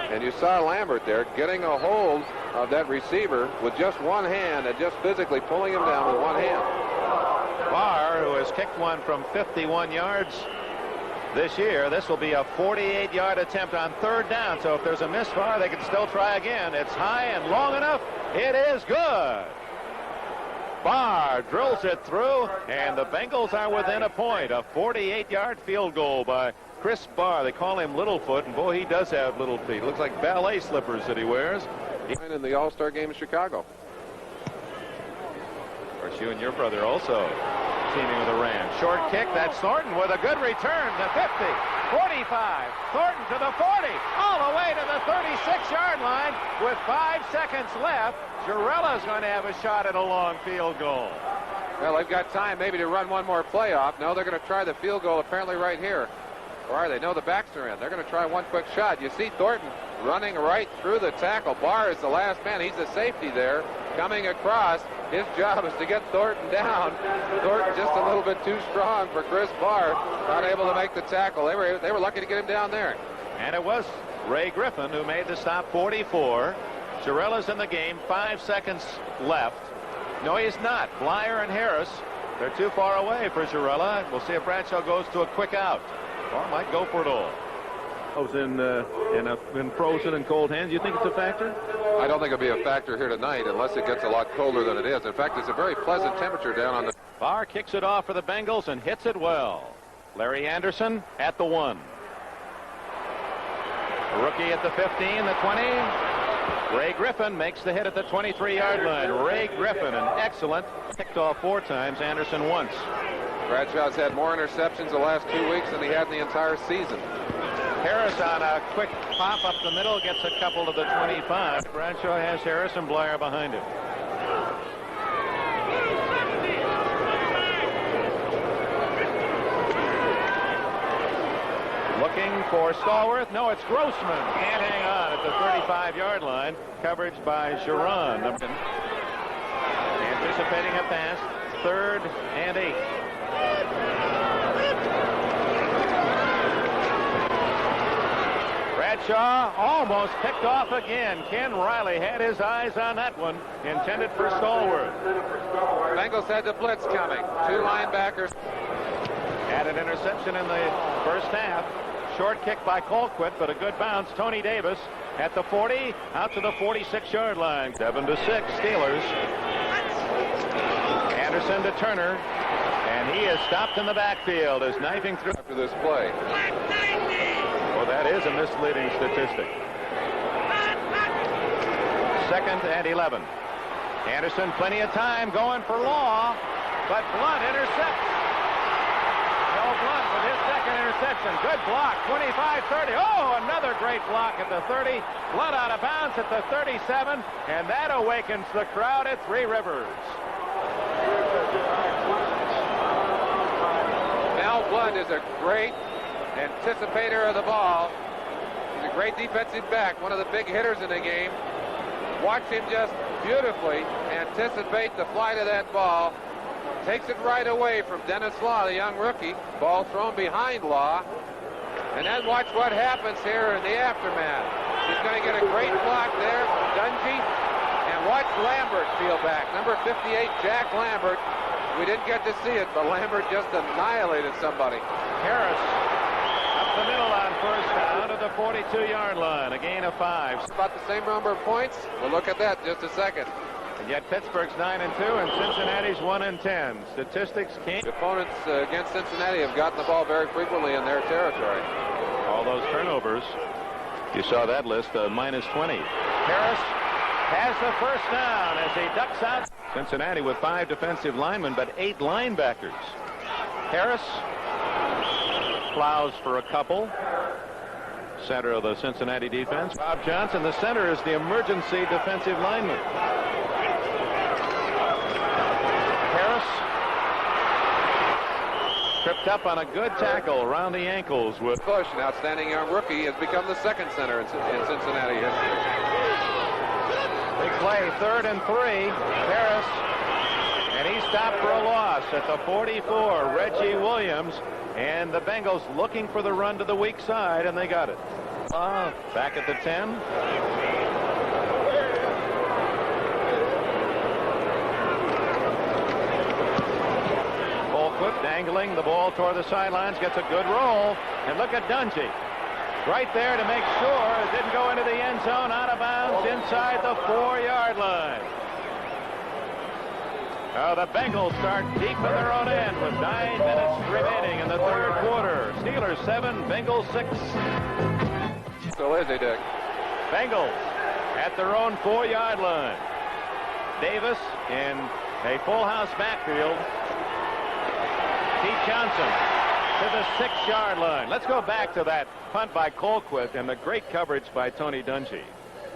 And you saw Lambert there getting a hold of that receiver with just one hand and just physically pulling him down with one hand. Barr, who has kicked one from 51 yards this year, this will be a 48-yard attempt on 3rd down. So if there's a misfire, they can still try again. It's high and long enough. It is good. Barr drills it through, and the Bengals are within a point. A 48-yard field goal by Chris Barr. They call him Littlefoot, and boy, he does have little feet. Looks like ballet slippers that he wears. In the All-Star game in Chicago. Of course, you and your brother also teaming with the Rams. Short kick. That's Thornton with a good return to 50, 45. Thornton to the 40, all the way to the 36-yard line with 5 seconds left. Girella's going to have a shot at a long field goal. Well, they've got time maybe to run one more play off. No, they're going to try the field goal apparently right here. Or are they? No, the backs are in. They're going to try one quick shot. You see Thornton running right through the tackle. Barr is the last man. He's the safety there coming across. His job is to get Thornton down. Thornton just a little bit too strong for Chris Barr. Not able to make the tackle. They were lucky to get him down there. And it was Ray Griffin who made the stop. 44. Girella's in the game. 5 seconds left. No, he's not. Blyer and Harris, they're too far away for Girella. We'll see if Bradshaw goes to a quick out. Or might go for it all. In frozen and cold hands. You think it's a factor? I don't think it'll be a factor here tonight unless it gets a lot colder than it is. In fact, it's a very pleasant temperature down on the... Barr kicks it off for the Bengals and hits it well. Larry Anderson at the 1. Rookie at the 15, the 20. Ray Griffin makes the hit at the 23-yard line. Ray Griffin, an excellent, picked off 4 times, Anderson once. Bradshaw's had more interceptions the last 2 weeks than he had in the entire season. Harris on a quick pop up the middle, gets a couple to the 25. Bradshaw has Harris and Blyer behind him. Looking for Stallworth. No, it's Grossman. Can't hang on at the 35-yard line. Coverage by Giron. Anticipating a pass. 3rd and 8. Bradshaw almost picked off again. Ken Riley had his eyes on that one. Intended for Stallworth. Bengals had the blitz coming. 2 linebackers. Had an interception in the first half. Short kick by Colquitt, but a good bounce. Tony Davis at the 40, out to the 46-yard line. 7-6 Steelers. Anderson to Turner, and he is stopped in the backfield as knifing through After this play. Well, that is a misleading statistic. 2nd and 11. Anderson, plenty of time going for Law, but Blount intercepts. Mel Blount with his 2nd interception. Good block, 25-30. Oh, another great block at the 30. Blount out of bounds at the 37, and that awakens the crowd at Three Rivers. Mel Blount is a great anticipator of the ball. He's a great defensive back, one of the big hitters in the game. Watch him just beautifully anticipate the flight of that ball. Takes it right away from Dennis Law, the young rookie. Ball thrown behind Law. And then watch what happens here in the aftermath. He's going to get a great block there from Dungy. And watch Lambert peel back. Number 58, Jack Lambert. We didn't get to see it, but Lambert just annihilated somebody. Harris up the middle on first down to the 42-yard line. A gain of 5. About the same number of points. We'll look at that in just a second. And yet Pittsburgh's 9-2 and Cincinnati's 1-10. Statistics can't. The opponents against Cincinnati have gotten the ball very frequently in their territory. All those turnovers. You saw that list, -20. Harris has the first down as he ducks out. Cincinnati with 5 defensive linemen, but 8 linebackers. Harris plows for a couple. Center of the Cincinnati defense. Bob Johnson, the center, is the emergency defensive lineman. Harris tripped up on a good tackle around the ankles with Bush, an outstanding young rookie, has become the 2nd center in Cincinnati history. Big play, 3rd and 3. Harris, and he stopped for a loss at the 44. Reggie Williams, and the Bengals looking for the run to the weak side, and they got it. Back at the 10. Colquitt dangling the ball toward the sidelines, gets a good roll, and look at Dungy. Right there to make sure it didn't go into the end zone, out of bounds inside the 4-yard line. The Bengals start deep in their own end with 9 minutes remaining in the 3rd quarter. Steelers 7, Bengals 6. Still is, Dick. Bengals at their own 4-yard line. Davis in a full house backfield. Pete Johnson to the 6-yard line. Let's go back to that punt by Colquitt and the great coverage by Tony Dungy.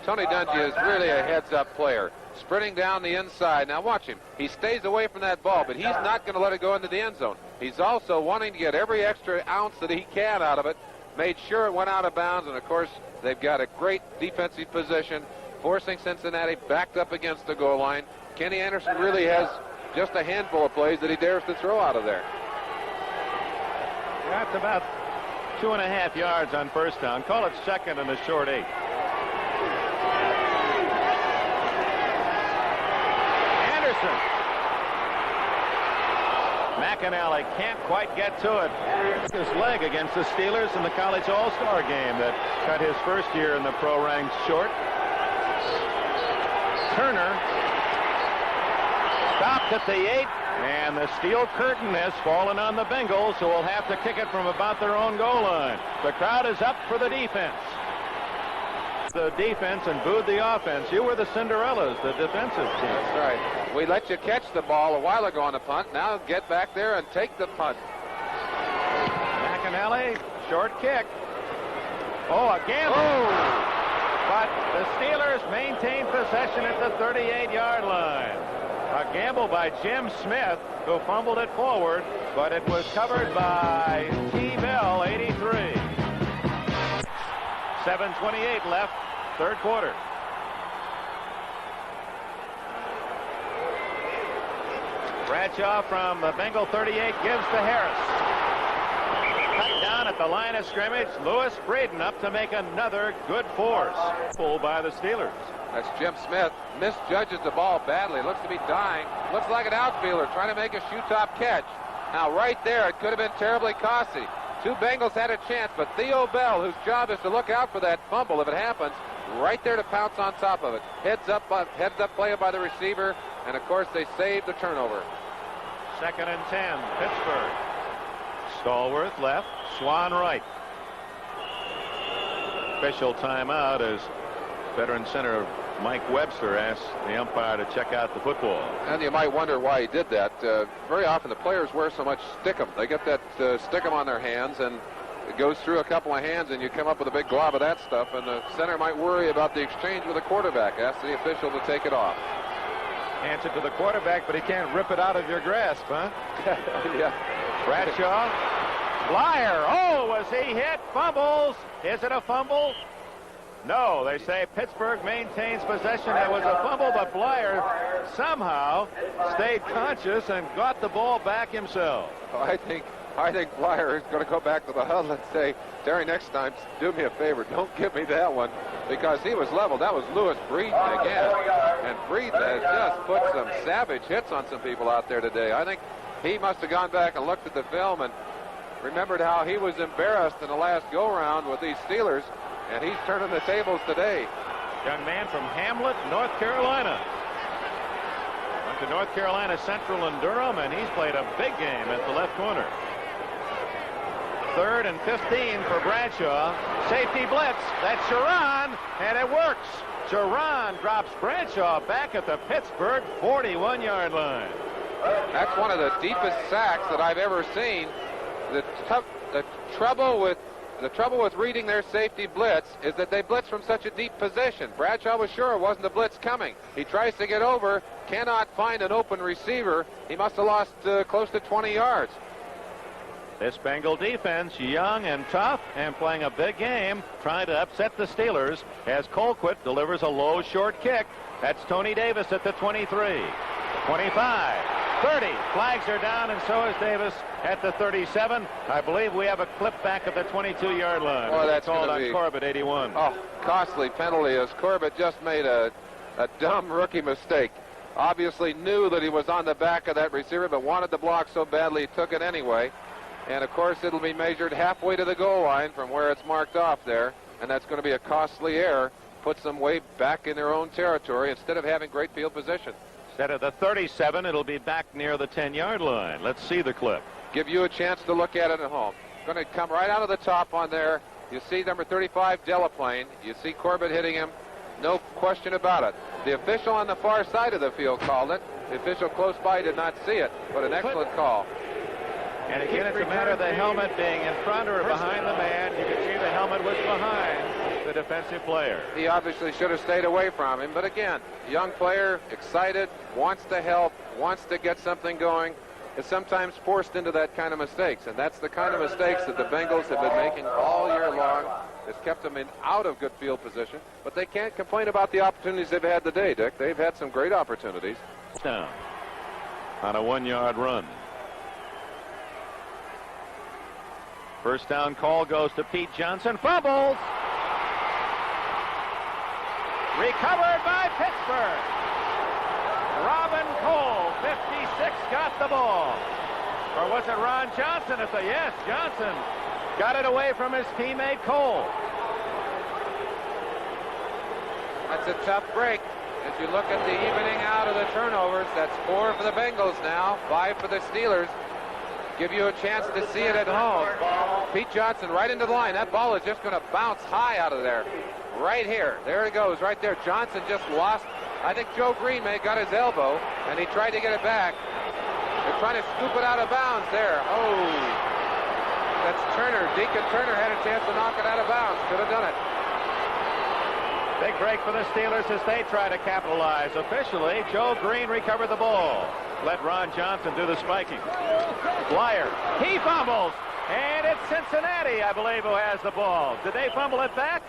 Tony Dungy is really a heads-up player. Sprinting down the inside. Now watch him. He stays away from that ball, but he's not going to let it go into the end zone. He's also wanting to get every extra ounce that he can out of it. Made sure it went out of bounds, and of course, they've got a great defensive position, forcing Cincinnati backed up against the goal line. Kenny Anderson really has just a handful of plays that he dares to throw out of there. That's about 2.5 yards on first down. Call it 2nd and a short 8. McAnally can't quite get to it. His leg against the Steelers in the College All-Star game that cut his first year in the pro ranks short. Turner stopped at the 8, and the steel curtain has fallen on the Bengals, who will have to kick it from about their own goal line. The crowd is up for the defense. The defense and booed the offense. You were the Cinderellas, the defensive team. That's right. We let you catch the ball a while ago on the punt. Now get back there and take the punt. McAnally, short kick. Oh, a gamble. Oh. But the Steelers maintain possession at the 38-yard line. A gamble by Jim Smith, who fumbled it forward, but it was covered by T. Bell, 83. 7:28 left, third quarter. Bradshaw from the Bengal 38 gives to Harris. Cut down at the line of scrimmage. Lewis Braden up to make another good force. Pulled by the Steelers. That's Jim Smith. Misjudges the ball badly. Looks to be dying. Looks like an outfielder trying to make a shoe-top catch. Now right there, it could have been terribly costly. Two Bengals had a chance, but Theo Bell, whose job is to look out for that fumble if it happens, right there to pounce on top of it. Heads up play by the receiver, and of course they saved the turnover. 2nd and 10, Pittsburgh. Stallworth left, Swan right. Official timeout as veteran center Mike Webster asked the umpire to check out the football. And you might wonder why he did that. Very often the players wear so much stickum. They get that stickum on their hands, and it goes through a couple of hands, and you come up with a big glob of that stuff, and the center might worry about the exchange with the quarterback. Ask the official to take it off. Hands it to the quarterback, but he can't rip it out of your grasp, huh? Yeah. Bradshaw. Blyer. Oh, was he hit? Fumbles. Is it a fumble? No, they say Pittsburgh maintains possession. It was a fumble, but Blyer somehow stayed conscious and got the ball back himself. I think Blyer is going to go back to the huddle and say, Terry, next time, do me a favor. Don't give me that one, because he was leveled. That was Lewis Breeden again. And Breeden has just put some savage hits on some people out there today. I think he must have gone back and looked at the film and remembered how he was embarrassed in the last go-round with these Steelers, and he's turning the tables today. Young man from Hamlet, North Carolina. Went to North Carolina Central in Durham, and he's played a big game at the left corner. 3rd and 15 for Bradshaw. Safety blitz. That's Sharon, and it works. Sharon drops Bradshaw back at the Pittsburgh 41-yard line. That's one of the deepest sacks that I've ever seen. The trouble with reading their safety blitz is that they blitz from such a deep position. Bradshaw was sure it wasn't a blitz coming. He tries to get over, cannot find an open receiver. He must have lost close to 20 yards. This Bengal defense, young and tough and playing a big game, trying to upset the Steelers as Colquitt delivers a low short kick. That's Tony Davis at the 23, 25, 30. Flags are down, and so is Davis at the 37. I believe we have a clip back at the 22-yard line. Oh, that's called on Corbett, 81. Oh, costly penalty as Corbett just made a dumb rookie mistake. Obviously knew that he was on the back of that receiver, but wanted the block so badly he took it anyway. And, of course, it'll be measured halfway to the goal line from where it's marked off there. And that's going to be a costly error. Puts them way back in their own territory instead of having great field position. Instead of the 37, it'll be back near the 10-yard line. Let's see the clip. Give you a chance to look at it at home. Going to come right out of the top on there. You see number 35, Delaplane. You see Corbett hitting him. No question about it. The official on the far side of the field called it. The official close by did not see it, but an excellent call. And again, it's a matter of the helmet being in front or behind the man. You can see the helmet was behind the defensive player. He obviously should have stayed away from him. But again, young player, excited, wants to help, wants to get something going, is sometimes forced into that kind of mistakes. And that's the kind of mistakes that the Bengals have been making all year long. It's kept them out of good field position. But they can't complain about the opportunities they've had today, Dick. They've had some great opportunities. Down on a 1-yard run. First down call goes to Pete Johnson. Fumbles. Recovered by Pittsburgh. Robin Cole, 56, got the ball. Or was it Ron Johnson? Yes, Johnson got it away from his teammate Cole. That's a tough break. As you look at the evening out of the turnovers, that's 4 for the Bengals now, 5 for the Steelers. Give you a chance to see it at home. Pete Johnson right into the line. That ball is just going to bounce high out of there. right here. There it goes, right there. Johnson just lost. I think Joe Greene may have got his elbow, and he tried to get it back. They're trying to scoop it out of bounds there. Oh, that's Turner. Deacon Turner had a chance to knock it out of bounds. Could have done it. Big break for the Steelers as they try to capitalize. Officially, Joe Greene recovered the ball. Let Ron Johnson do the spiking. Blyer, he fumbles, and it's Cincinnati, I believe, who has the ball. Did they fumble it back?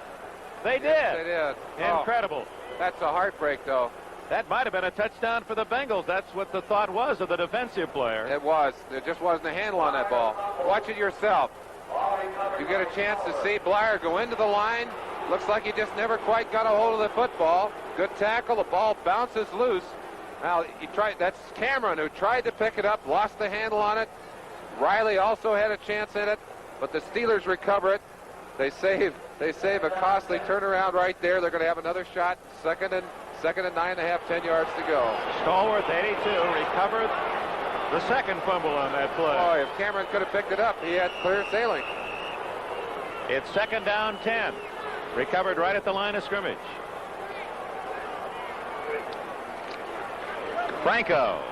They did. Yes, they did. Incredible. Oh, that's a heartbreak, though. That might have been a touchdown for the Bengals. That's what the thought was of the defensive player. It was. There just wasn't a handle on that ball. Watch it yourself. You get a chance to see Blyer go into the line. Looks like he just never quite got a hold of the football. Good tackle. The ball bounces loose. Now, that's Cameron who tried to pick it up, lost the handle on it. Riley also had a chance in it, but the Steelers recover it. They save a costly turnaround right there. They're going to have another shot. Second and 9.5, 10 yards to go. Stallworth, 82, recovered the second fumble on that play. Oh, if Cameron could have picked it up, he had clear sailing. It's second down 10. Recovered right at the line of scrimmage. Franco.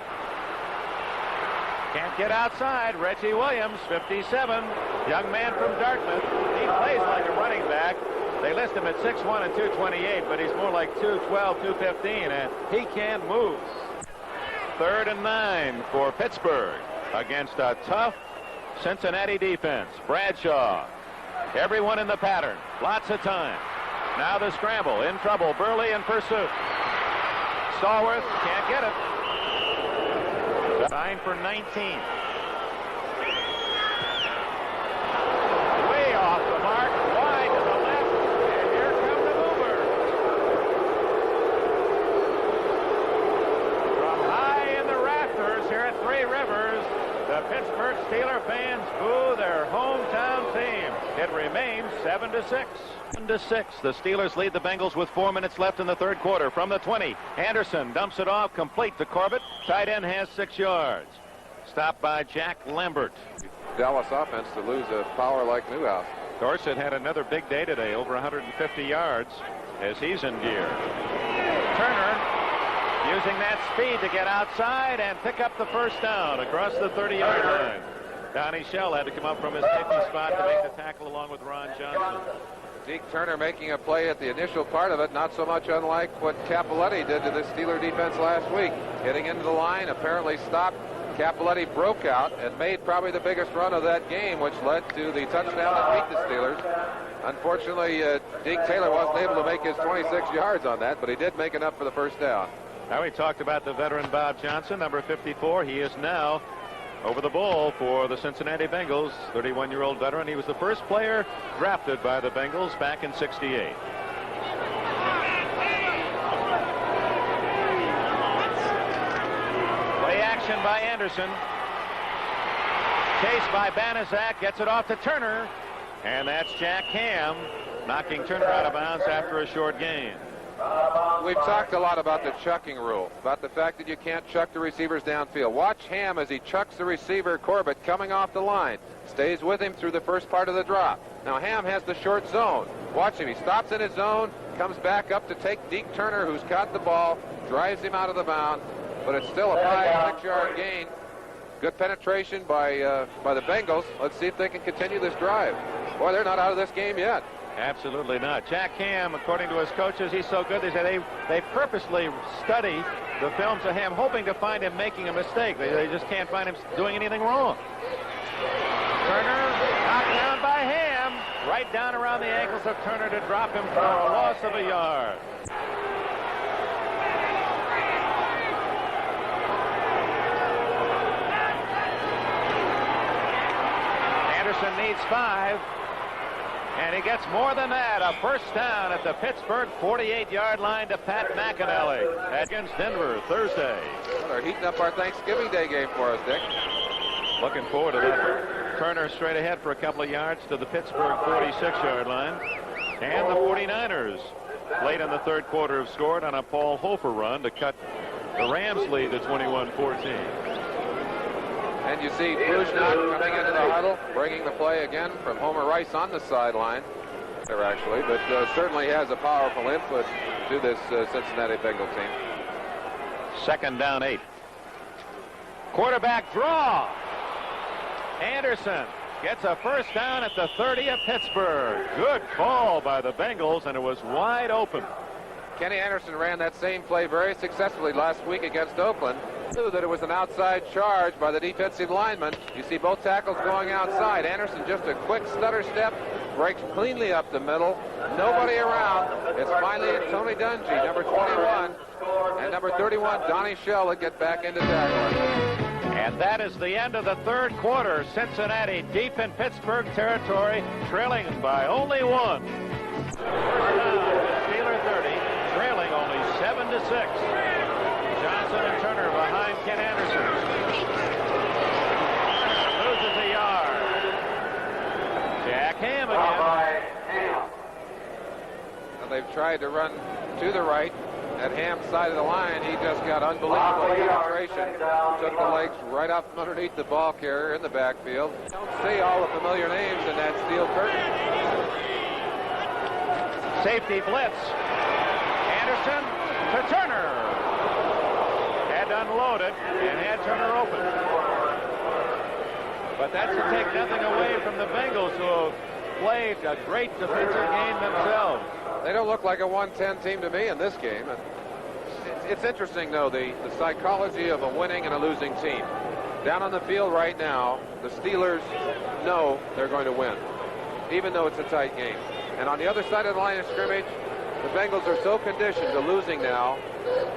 Can't get outside. Reggie Williams, 57. Young man from Dartmouth. He plays like a running back. They list him at 6'1" and 228, but he's more like 212, 215, and he can't move. 3rd and 9 for Pittsburgh against a tough Cincinnati defense. Bradshaw. Everyone in the pattern. Lots of time. Now the scramble. In trouble. Burley in pursuit. Stallworth can't get it. 9 for 19. Way off the mark. Wide to the left. And here come the Boomers. From high in the rafters here at Three Rivers, the Pittsburgh Steelers fans boo their hometown team. It remains 7-6. 7-6. The Steelers lead the Bengals with 4 minutes left in the third quarter. From the 20, Anderson dumps it off complete to Corbett. Tight end has 6 yards. Stopped by Jack Lambert. Dallas offense to lose a power like Newhouse. Dorsett had another big day today, over 150 yards as he's in gear. Turner using that speed to get outside and pick up the first down across the 30-yard line. Donnie Shell had to come up from his safety spot to make the tackle along with Ron Johnson. Deke Turner making a play at the initial part of it, not so much unlike what Cappelletti did to the Steeler defense last week. Getting into the line, apparently stopped. Cappelletti broke out and made probably the biggest run of that game, which led to the touchdown that beat the Steelers. Unfortunately, Deke Taylor wasn't able to make his 26 yards on that, but he did make enough for the first down. Now we talked about the veteran Bob Johnson, number 54. He is now over the ball for the Cincinnati Bengals, 31-year-old veteran. He was the first player drafted by the Bengals back in '68. Play action by Anderson. Chased by Banaszak, gets it off to Turner, and that's Jack Ham knocking Turner out of bounds after a short gain. We've talked a lot about the chucking rule, about the fact that you can't chuck the receivers downfield. Watch Ham as he chucks the receiver, Corbett, coming off the line. Stays with him through the first part of the drop. Now Ham has the short zone. Watch him. He stops in his zone, comes back up to take Deke Turner, who's caught the ball, drives him out of the bound, but it's still a 5-6-yard gain. Good penetration by the Bengals. Let's see if they can continue this drive. Boy, they're not out of this game yet. Absolutely not. Jack Ham, according to his coaches, he's so good, they say they purposely study the films of Ham, hoping to find him making a mistake. They just can't find him doing anything wrong. Turner knocked down by Ham, right down around the ankles of Turner to drop him for a loss of a yard. Anderson needs 5. And he gets more than that. A first down at the Pittsburgh 48-yard line to Pat McAnally against Denver Thursday. Well, they're heating up our Thanksgiving Day game for us, Dick. Looking forward to that. Turner straight ahead for a couple of yards to the Pittsburgh 46-yard line. And the 49ers late in the third quarter have scored on a Paul Hofer run to cut the Rams lead to 21-14. And you see Brusnak coming into the huddle, bringing the play again from Homer Rice on the sideline. there actually, but certainly has a powerful input to this Cincinnati Bengals team. 2nd down 8. Quarterback draw. Anderson gets a first down at the 30 of Pittsburgh. Good call by the Bengals, and it was wide open. Kenny Anderson ran that same play very successfully last week against Oakland. Knew that it was an outside charge by the defensive lineman. You see both tackles going outside. Anderson just a quick stutter step, breaks cleanly up the middle. Nobody around. It's finally Tony Dungy, number 21, and number 31, Donnie Shell, that get back into tackling. And that is the end of the 3rd quarter. Cincinnati deep in Pittsburgh territory, trailing by only 1. First down, Steeler 30, trailing only 7-6. Johnson and Turner behind Ken Anderson. Loses a yard. Jack Ham again. And they've tried to run to the right. At Ham's side of the line, he just got unbelievable penetration. Took the legs right up from underneath the ball carrier in the backfield. Don't see all the familiar names in that steel curtain. Safety blitz. Anderson to Turner. Had to unload it and had Turner open. But that's to take nothing away from the Bengals, who have played a great defensive game themselves. They don't look like a 1-10 team to me in this game. It's interesting, though, the psychology of a winning and a losing team. Down on the field right now, the Steelers know they're going to win, even though it's a tight game. And on the other side of the line of scrimmage, the Bengals are so conditioned to losing now,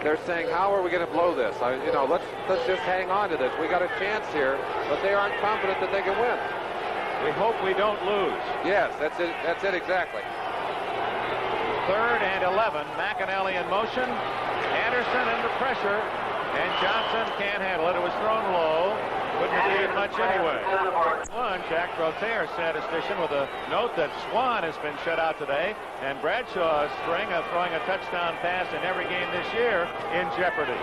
they're saying, how are we going to blow this? Let's just hang on to this. We got a chance here, but they aren't confident that they can win. We hope we don't lose. Yes, that's it. That's it exactly. 3rd and 11. McAnally in motion. Anderson under pressure, and Johnson can't handle it. It was thrown low. Couldn't have needed much anyway. Jack Grotaire statistician with a note that Swan has been shut out today, and Bradshaw's string of throwing a touchdown pass in every game this year in jeopardy.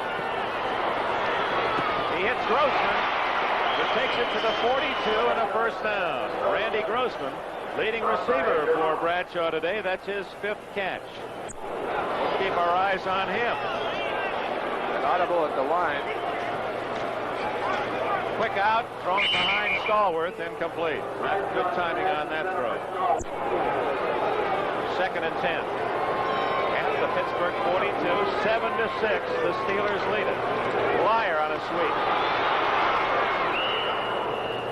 He hits Grossman, who takes it to the 42 and a first down. Randy Grossman, leading receiver for Bradshaw today. That's his 5th catch. We'll keep our eyes on him. An audible at the line. Quick out, thrown behind Stallworth, incomplete. Not good timing on that throw. 2nd and 10. At the Pittsburgh 42, 7-6. The Steelers lead it. Lyer on a sweep.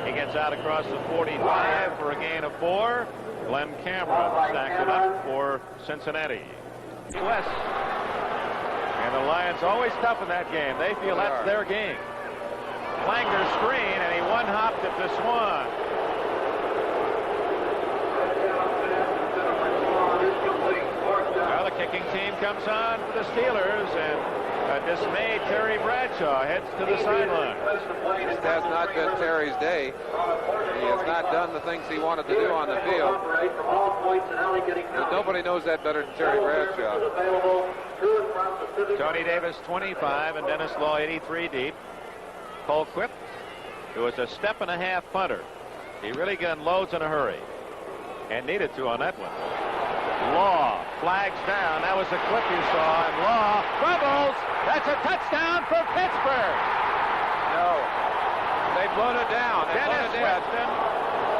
He gets out across the 45 for a gain of 4. Glenn Cameron stacks it up for Cincinnati. West. And the Lions always tough in that game. They feel that's their game. Langer screen, and he one-hopped it to Swan. Now the kicking team comes on for the Steelers, and a dismayed Terry Bradshaw heads to the sideline. This has not been Terry's day. He has not done the things he wanted to do on the field. And nobody knows that better than Terry Bradshaw. Tony Davis 25 and Dennis Law 83 deep. Colquitt, who was a 1.5-step punter. He really got loads in a hurry and needed to on that one. Law flags down. That was the clip you saw, and Law fumbles. That's a touchdown for Pittsburgh. No, they've blown it down. Dennis Winston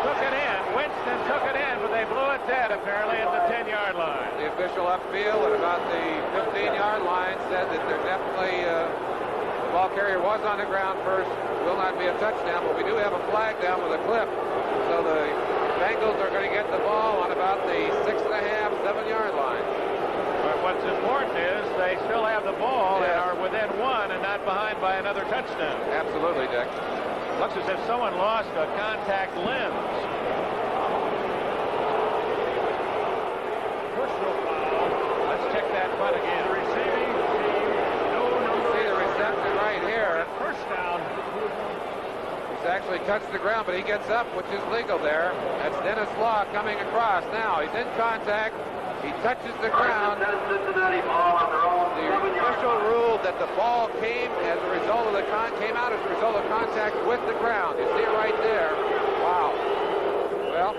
took it in. Winston took it in, but they blew it dead apparently at the 10-yard line. The official upfield at about the 15-yard line said that they're definitely the ball carrier was on the ground first. Will not be a touchdown, but we do have a flag down with a clip. So the Bengals are going to get the ball on about the 6.5-7-yard line. But what's important is they still have the ball and are within 1 and not behind by another touchdown. Absolutely, Dick. Looks as if someone lost a contact lens. Personal foul. Let's check that punt again. Receiving team. See the reception right here. First down. He's actually touched the ground, but he gets up, which is legal there. That's Dennis Law coming across. Now he's in contact. He touches the ground. The official ruled that the ball came as a result of came out as a result of contact with the ground. You see it right there. Wow. Well,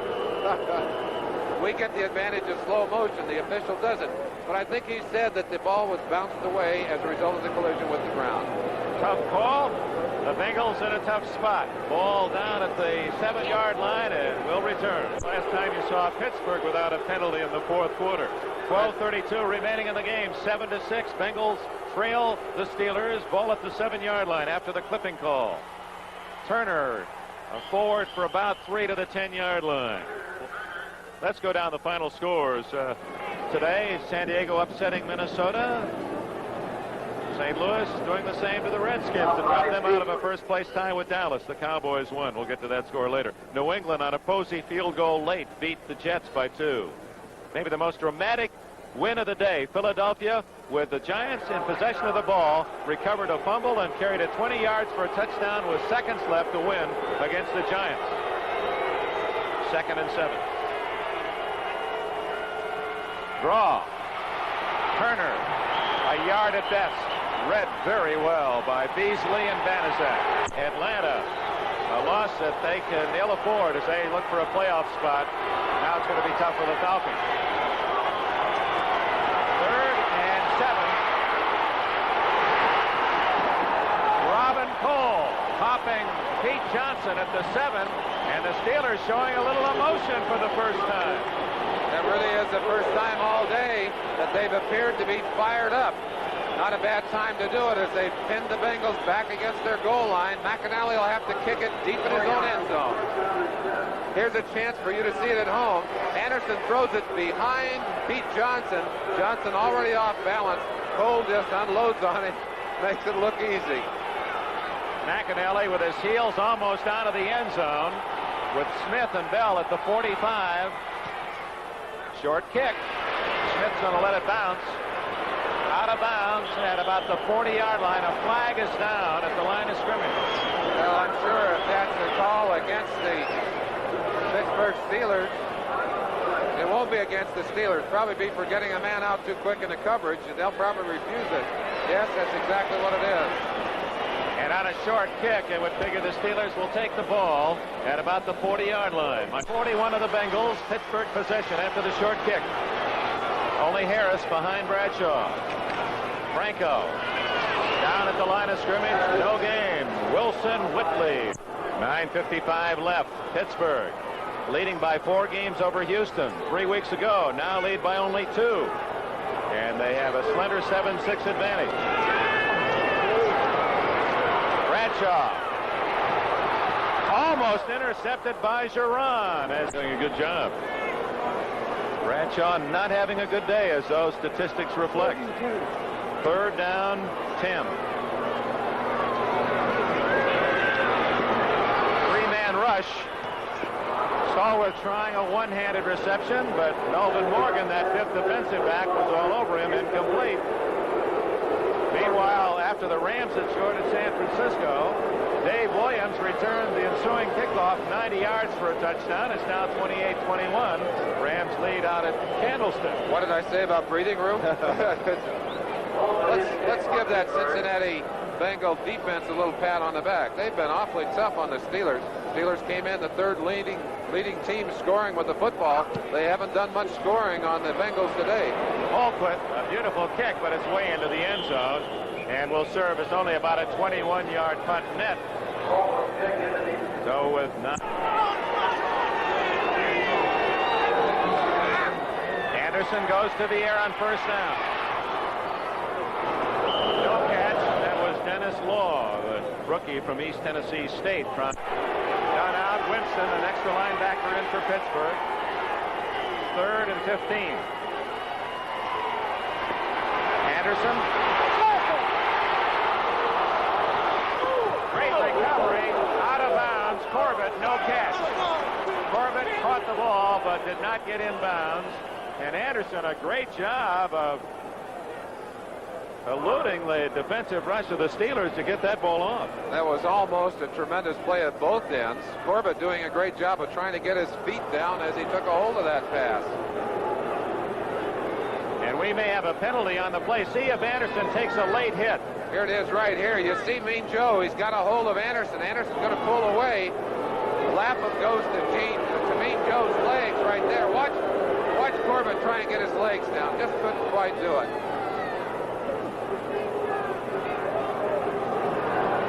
We get the advantage of slow motion. The official doesn't. But I think he said that the ball was bounced away as a result of the collision with the ground. Tough call. The Bengals in a tough spot. Ball down at the 7-yard line and will return. Last time you saw Pittsburgh without a penalty in the fourth quarter. 12:32 remaining in the game. 7-6. Bengals trail the Steelers. Ball at the 7-yard line after the clipping call. Turner forward for about 3 to the 10-yard line. Let's go down the final scores. Today, San Diego upsetting Minnesota. St. Louis doing the same to the Redskins to drop them out of a first-place tie with Dallas. The Cowboys won. We'll get to that score later. New England on a Posey field goal late beat the Jets by 2. Maybe the most dramatic win of the day. Philadelphia, with the Giants in possession of the ball, recovered a fumble and carried it 20 yards for a touchdown with seconds left to win against the Giants. 2nd and 7. Draw. Turner, a yard at best. Read very well by Beasley and Banaszak. Atlanta, a loss that they can ill afford as they look for a playoff spot. Now it's going to be tough for the Falcons. 3rd and 7. Robin Cole popping Pete Johnson at the 7, and the Steelers showing a little emotion for the first time. That really is the first time all day that they've appeared to be fired up. Not a bad time to do it as they pinned the Bengals back against their goal line. McAnally will have to kick it deep in his own end zone. Here's a chance for you to see it at home. Anderson throws it behind Pete Johnson. Johnson already off balance. Cole just unloads on it. Makes it look easy. McAnally with his heels almost out of the end zone with Smith and Bell at the 45. Short kick. Smith's going to let it bounce. Out of bounds at about the 40-yard line. A flag is down at the line of scrimmage. Well, I'm sure if that's a call against the Pittsburgh Steelers, it won't be against the Steelers. Probably be for getting a man out too quick in the coverage, and they'll probably refuse it. Yes, that's exactly what it is. And on a short kick, it would figure the Steelers will take the ball at about the 40-yard line. 41 of the Bengals, Pittsburgh possession after the short kick. Only Harris behind Bradshaw. Franco down at the line of scrimmage. No game. Wilson Whitley. 9:55 left. Pittsburgh leading by 4 games over Houston 3 weeks ago. Now lead by only 2. And they have a slender 7-6 advantage. Bradshaw. Almost intercepted by Giron. That's doing a good job. Bradshaw not having a good day, as those statistics reflect. 3rd down, 10. 3-man rush. Stallworth trying a one-handed reception, but Melvin Morgan, that 5th defensive back, was all over him, incomplete. Meanwhile, after the Rams had scored at San Francisco, Dave Williams returned the ensuing kickoff 90 yards for a touchdown. It's now 28-21. Rams lead out at Candlestick. What did I say about breathing room? Let's give that Cincinnati Bengal defense a little pat on the back. They've been awfully tough on the Steelers. Steelers came in the 3rd leading team scoring with the football. They haven't done much scoring on the Bengals today. Colquitt, a beautiful kick, but it's way into the end zone, and will serve as only about a 21-yard punt net. So with 9. Anderson goes to the air on 1st down. No catch. That was Dennis Law, the rookie from East Tennessee State. Done out. Winston, an extra linebacker in for Pittsburgh. 3rd and 15. Anderson. Great recovery. Out of bounds. Corbett, no catch. Corbett caught the ball but did not get in bounds. And Anderson, a great job of eluding the defensive rush of the Steelers to get that ball off. That was almost a tremendous play at both ends. Corbett doing a great job of trying to get his feet down as he took a hold of that pass. And we may have a penalty on the play. See if Anderson takes a late hit. Here it is right here. You see Mean Joe. He's got a hold of Anderson. Anderson's going to pull away. Lapham goes to Mean Joe's legs right there. Watch. Corbett try and get his legs down. Just couldn't quite do it.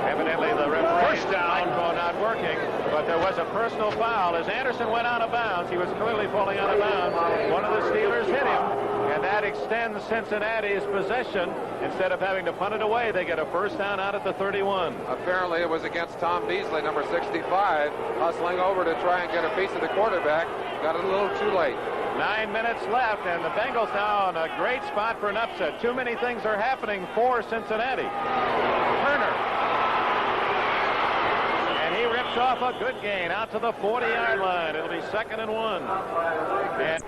Evidently the referee's First down. microphone not working, but there was a personal foul as Anderson went out of bounds. He was clearly falling out of bounds. One of the Steelers hit him, and that extends Cincinnati's possession. Instead of having to punt it away, they get a first down out at the 31. Apparently it was against Tom Beasley, number 65, hustling over to try and get a piece of the quarterback. Got it a little too late. 9 minutes left, and the Bengals now in a great spot for an upset. Too many things are happening for Cincinnati. Turner. And he rips off a good gain out to the 40-yard line. It'll be 2nd and 1. And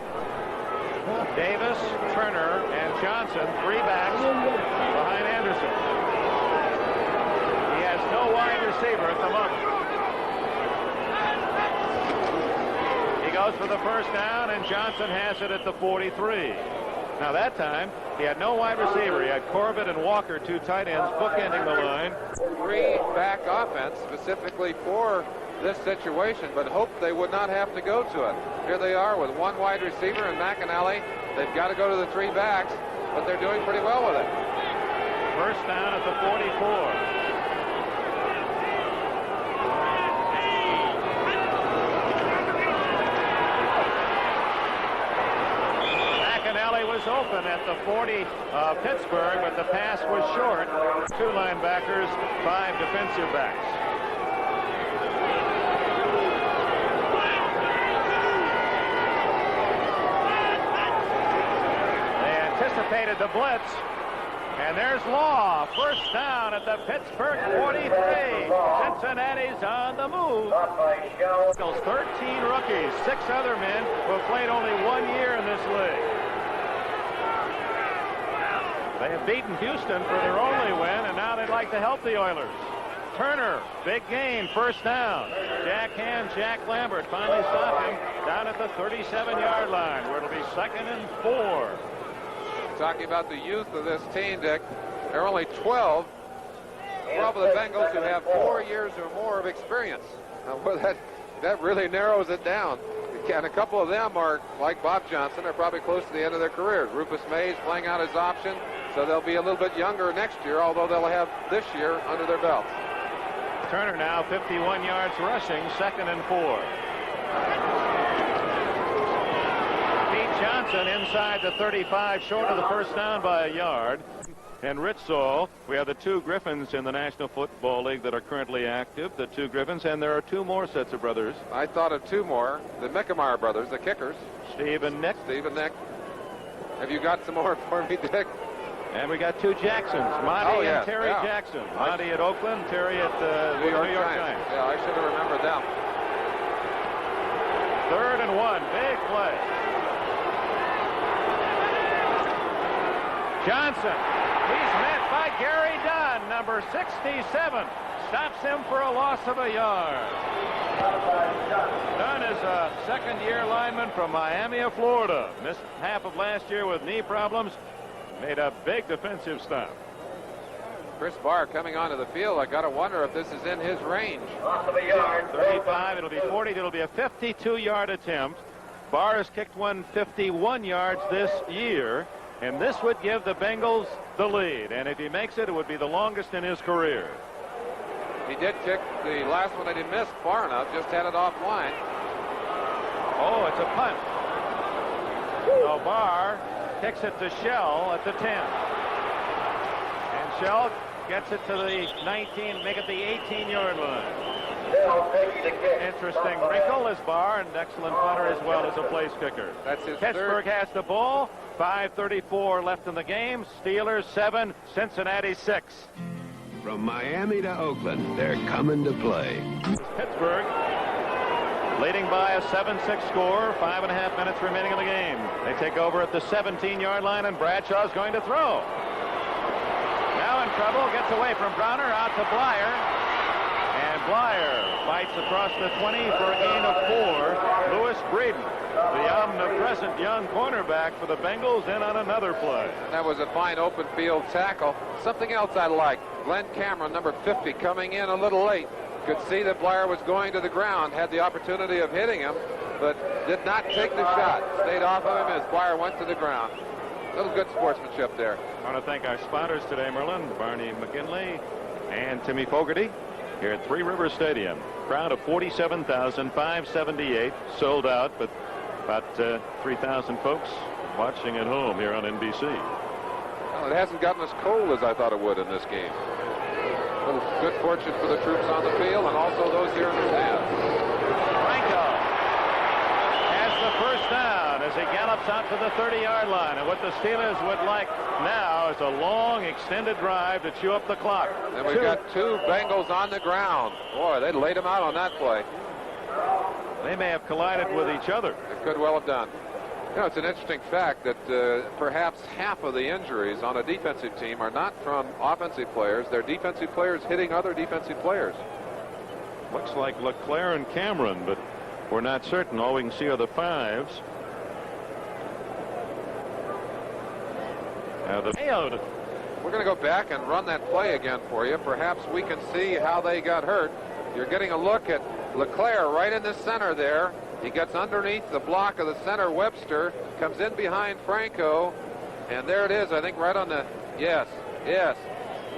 Davis, Turner, and Johnson, 3 backs behind Anderson. He has no wide receiver at the moment. He goes for the first down, and Johnson has it at the 43. Now that time, he had no wide receiver. He had Corbett and Walker, 2 tight ends, bookending the line. 3-back offense specifically for this situation, but hoped they would not have to go to it. Here they are with 1 wide receiver and McAnally. They've got to go to the 3 backs, but they're doing pretty well with it. First down at the 44. McAnally was open at the 40 of Pittsburgh, but the pass was short. 2 linebackers, 5 defensive backs. Anticipated the blitz, and there's Law. First down at the Pittsburgh 43. Cincinnati's on the move. Those 13 rookies, 6 other men who have played only 1 year in this league. They have beaten Houston for their only win, and now they'd like to help the Oilers. Turner, big gain, first down. Jack Ham, Jack Lambert finally stopped him down at the 37-yard line, where it'll be 2nd and 4. Talking about the youth of this team, Dick, there are only 12 of the Bengals who have 4 years or more of experience. Well, that really narrows it down. And a couple of them are, like Bob Johnson, are probably close to the end of their careers. Rufus Mays playing out his option, so they'll be a little bit younger next year, although they'll have this year under their belts. Turner now 51 yards rushing, 2nd and 4. Johnson inside the 35, short of the first down by a yard. And Ritzel, we have the 2 Griffins in the National Football League that are currently active, the 2 Griffins, and there are 2 more sets of brothers. I thought of 2 more, the Mickemeyer brothers, the kickers. Steve and Nick. Steve and Nick. Have you got some more for me, Dick? And we got 2 Jacksons, Monty and Terry Jackson. Monty at Oakland, Terry at the New York Times. Yeah, I should have remembered them. 3rd and 1, big play. Johnson, he's met by Gary Dunn, number 67, stops him for a loss of a yard. Dunn is a 2nd-year lineman from Miami of Florida. Missed half of last year with knee problems, made a big defensive stop. Chris Barr coming onto the field. I got to wonder if this is in his range. Loss of a yard. 35, it'll be 40, it'll be a 52-yard attempt. Barr has kicked one 51 yards this year. And this would give the Bengals the lead. And if he makes it, it would be the longest in his career. He did kick the last one that he missed far enough, just had it offline. Oh, it's a punt. So Barr kicks it to Shell at the 10. And Shell gets it to the 19, make it the 18-yard line. Interesting wrinkle as Barr, and excellent punter as well as a place kicker. That's his Pittsburgh third. has the ball. 5:34 left in the game. Steelers 7, Cincinnati 6. From Miami to Oakland, they're coming to play. Pittsburgh leading by a 7-6 score. 5.5 minutes remaining in the game. They take over at the 17-yard line, and Bradshaw's going to throw. Now in trouble, gets away from Browner, out to Blyer. And Blyer fights across the 20 for a gain of 4. Lewis Breeden, the omnipresent young cornerback for the Bengals, in on another play. That was a fine open field tackle. Something else I like. Glenn Cameron, number 50, coming in a little late. Could see that Blyer was going to the ground, had the opportunity of hitting him, but did not take the shot. Stayed off of him as Dwyer went to the ground. Little good sportsmanship there. I want to thank our spotters today, Merlin, Barney McKinley and Timmy Fogarty here at Three Rivers Stadium. Crowd of 47,578, sold out, but about 3,000 folks watching at home here on NBC. Well, it hasn't gotten as cold as I thought it would in this game. A little good fortune for the troops on the field and also those here in the stands. Franco has the first down as he gallops out to the 30-yard line. And what the Steelers would like now is a long, extended drive to chew up the clock. And we've got two Bengals on the ground. Boy, they laid them out on that play. They may have collided with each other. It could well have done. You know, it's an interesting fact that perhaps half of the injuries on a defensive team are not from offensive players. They're defensive players hitting other defensive players. Looks like LeClaire and Cameron, but we're not certain. All we can see are the fives. We're going to go back and run that play again for you. Perhaps we can see how they got hurt. You're getting a look at LeClaire right in the center there. He gets underneath the block of the center. Webster comes in behind Franco, and there it is. I think right on the yes.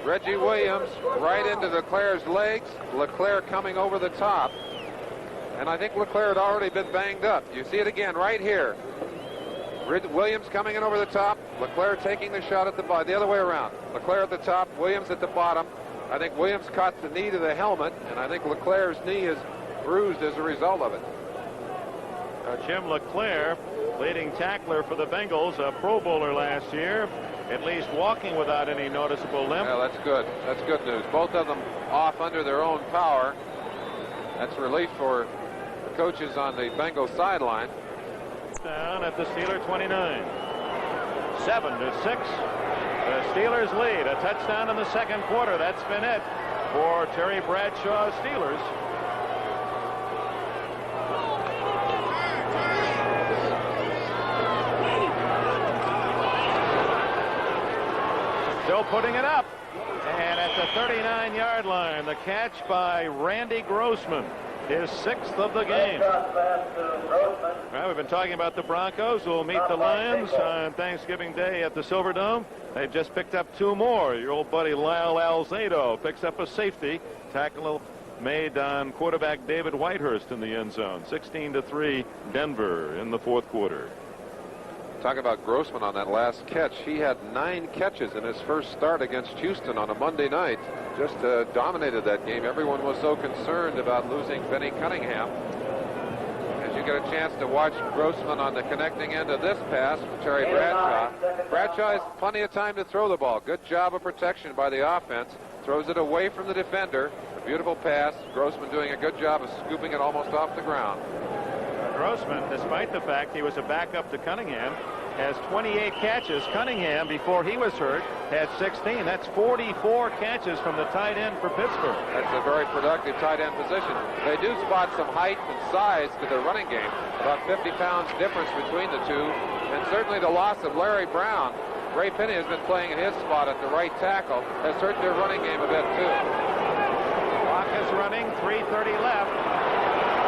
Reggie Williams right into LeClaire's legs. LeClaire coming over the top, and I think LeClaire had already been banged up. You see it again right here. Williams coming in over the top. LeClaire taking the shot at the bottom. The other way around. LeClaire at the top. Williams at the bottom. I think Williams caught the knee to the helmet, and I think LeClaire's knee is bruised as a result of it. Jim LeClaire, leading tackler for the Bengals, a Pro Bowler last year, at least walking without any noticeable limp. Yeah, that's good. That's good news. Both of them off under their own power. That's relief for the coaches on the Bengals sideline. Down at the Steeler 29. 7-6. The Steelers lead. A touchdown in the second quarter. That's been it for Terry Bradshaw's Steelers. Still putting it up. And at the 39-yard line, the catch by Randy Grossman. His 6th of the game. Well, we've been talking about the Broncos who will meet the Lions on Thanksgiving Day at the Silverdome. They've just picked up 2 more. Your old buddy Lyle Alzado picks up a safety. Tackle made on quarterback David Whitehurst in the end zone. 16-3 Denver in the fourth quarter. Talk about Grossman on that last catch. He had 9 catches in his first start against Houston on a Monday night. Just dominated that game. Everyone was so concerned about losing Benny Cunningham. As you get a chance to watch Grossman on the connecting end of this pass from Terry Bradshaw. Bradshaw has plenty of time to throw the ball. Good job of protection by the offense. Throws it away from the defender. A beautiful pass. Grossman doing a good job of scooping it almost off the ground. Grossman, despite the fact he was a backup to Cunningham, has 28 catches. Cunningham, before he was hurt, had 16. That's 44 catches from the tight end for Pittsburgh. That's a very productive tight end position. They do spot some height and size to their running game. About 50 pounds difference between the two. And certainly the loss of Larry Brown. Ray Penny has been playing in his spot at the right tackle. Has hurt their running game a bit too. Clock is running. 3:30 left.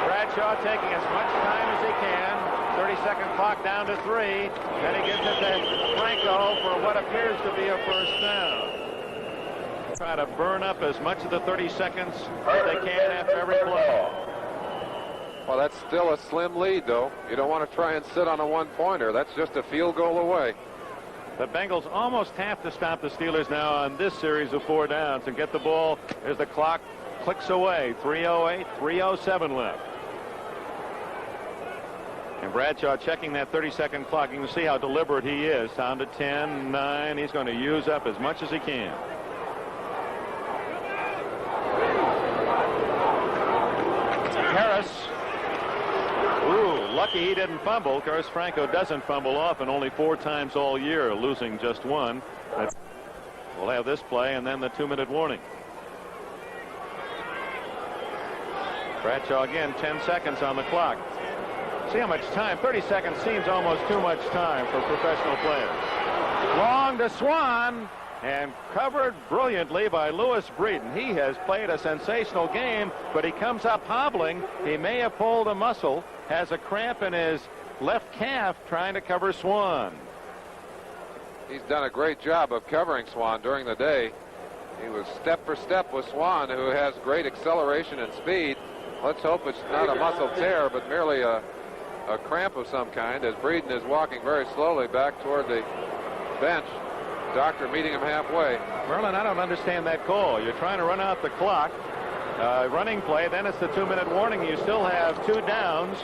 Bradshaw taking as much time as he can. 30-second clock down to 3. Then he gives it to Franco for what appears to be a first down. Try to burn up as much of the 30 seconds as they can after every play. Well, that's still a slim lead, though. You don't want to try and sit on a one-pointer. That's just a field goal away. The Bengals almost have to stop the Steelers now on this series of 4 downs and get the ball as the clock clicks away. 3:08, 3:07 left. And Bradshaw checking that 30-second clock. You can see how deliberate he is. Down to 10, 9. He's going to use up as much as he can. Harris. Ooh, lucky he didn't fumble. Of course, Franco doesn't fumble often, only 4 times all year, losing just 1. We'll have this play and then the 2-minute warning. Bradshaw again, 10 seconds on the clock. See how much time. 30 seconds seems almost too much time for professional players. Long to Swan, and covered brilliantly by Lewis Breeden. He has played a sensational game, but he comes up hobbling. He may have pulled a muscle, has a cramp in his left calf trying to cover Swan. He's done a great job of covering Swan during the day. He was step for step with Swan, who has great acceleration and speed. Let's hope it's not a muscle tear, but merely a cramp of some kind, as Breeden is walking very slowly back toward the bench. Doctor meeting him halfway. Merlin, I don't understand that call. You're trying to run out the clock. Running play, then it's the 2-minute warning. You still have 2 downs,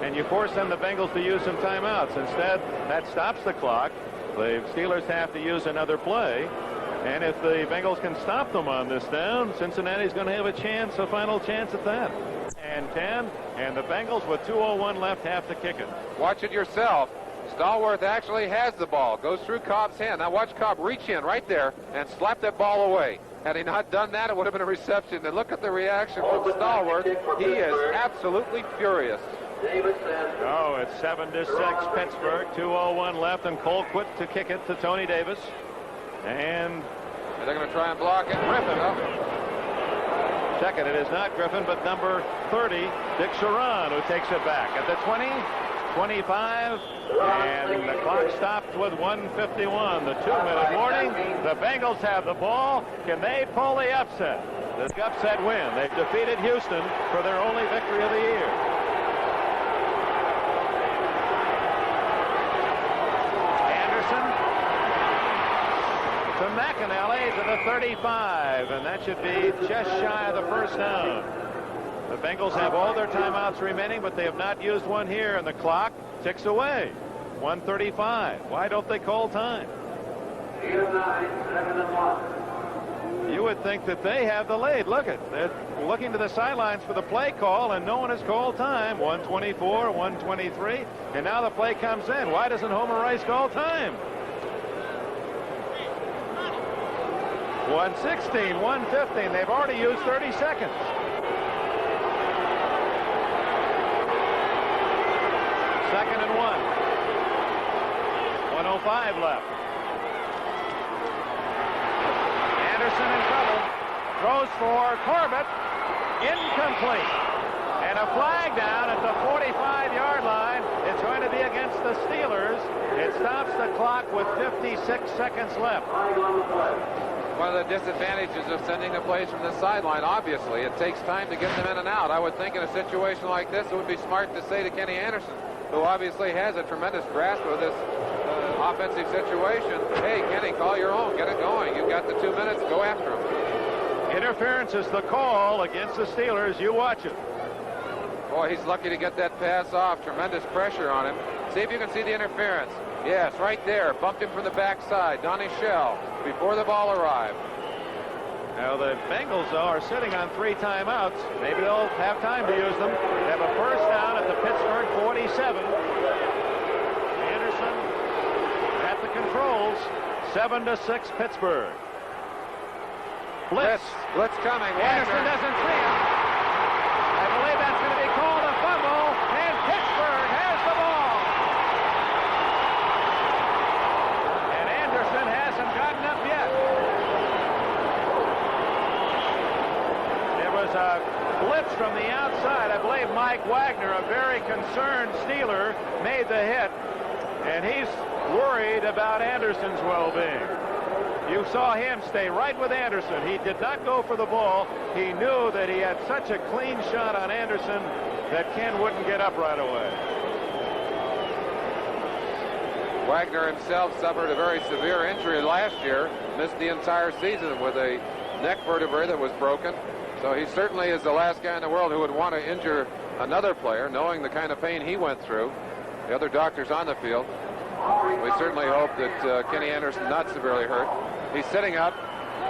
and you force them, the Bengals, to use some timeouts. Instead, that stops the clock. The Steelers have to use another play. And if the Bengals can stop them on this down, Cincinnati's going to have a chance, a final chance at that. And 10, and the Bengals with 2:01 left have to kick it. Watch it yourself. Stallworth actually has the ball, goes through Cobb's hand. Now watch Cobb reach in right there and slap that ball away. Had he not done that, it would have been a reception. And look at the reaction from Stallworth. He is absolutely furious. Oh, it's 7-6 Pittsburgh. 2:01 left, and Colquitt to kick it to Tony Davis. And they're going to try and block it. Griffin. Check it. It is not Griffin, but number 30, Dick Sharon, who takes it back at the 20, 25, and the clock stopped with 1:51. The 2-minute warning. The Bengals have the ball. Can they pull the upset? The upset win. They've defeated Houston for their only victory of the year. To McAnally to the 35, and that should be just shy of the first down. The Bengals have all their timeouts remaining, but they have not used one here, and the clock ticks away. 1:35. Why don't they call time? You would think that they have the lead. Look at, they're looking to the sidelines for the play call, and no one has called time. 1:24, 1:23, and now the play comes in. Why doesn't Homer Rice call time? 1:16, 1:15. They've already used 30 seconds. Second and 1. 1:05 left. Anderson in trouble. Throws for Corbett. Incomplete. And a flag down at the 45-yard line. It's going to be against the Steelers. It stops the clock with 56 seconds left. One of the disadvantages of sending the plays from the sideline, obviously, it takes time to get them in and out. I would think in a situation like this, it would be smart to say to Kenny Anderson, who obviously has a tremendous grasp of this offensive situation, hey, Kenny, call your own, get it going. You've got the 2 minutes, go after him. Interference is the call against the Steelers. You watch it. Boy, he's lucky to get that pass off. Tremendous pressure on him. See if you can see the interference. Yes, right there. Bumped him from the backside. Donnie Shell before the ball arrived. Now the Bengals are sitting on 3 timeouts. Maybe they'll have time to use them. They have a first down at the Pittsburgh 47. Anderson at the controls. 7-6 Pittsburgh. Blitz coming. Anderson doesn't see him. I believe that's going to be called a fumble, and Pittsburgh has the ball. And Anderson hasn't gotten up yet. There was a blitz from the outside. I believe Mike Wagner, a very concerned Steeler, made the hit, and he's worried about Anderson's well-being. You saw him stay right with Anderson. He did not go for the ball. He knew that he had such a clean shot on Anderson that Ken wouldn't get up right away. Wagner himself suffered a very severe injury last year, missed the entire season with a neck vertebrae that was broken. So he certainly is the last guy in the world who would want to injure another player, knowing the kind of pain he went through. The other doctors on the field. We certainly hope that Kenny Anderson not severely hurt. He's sitting up.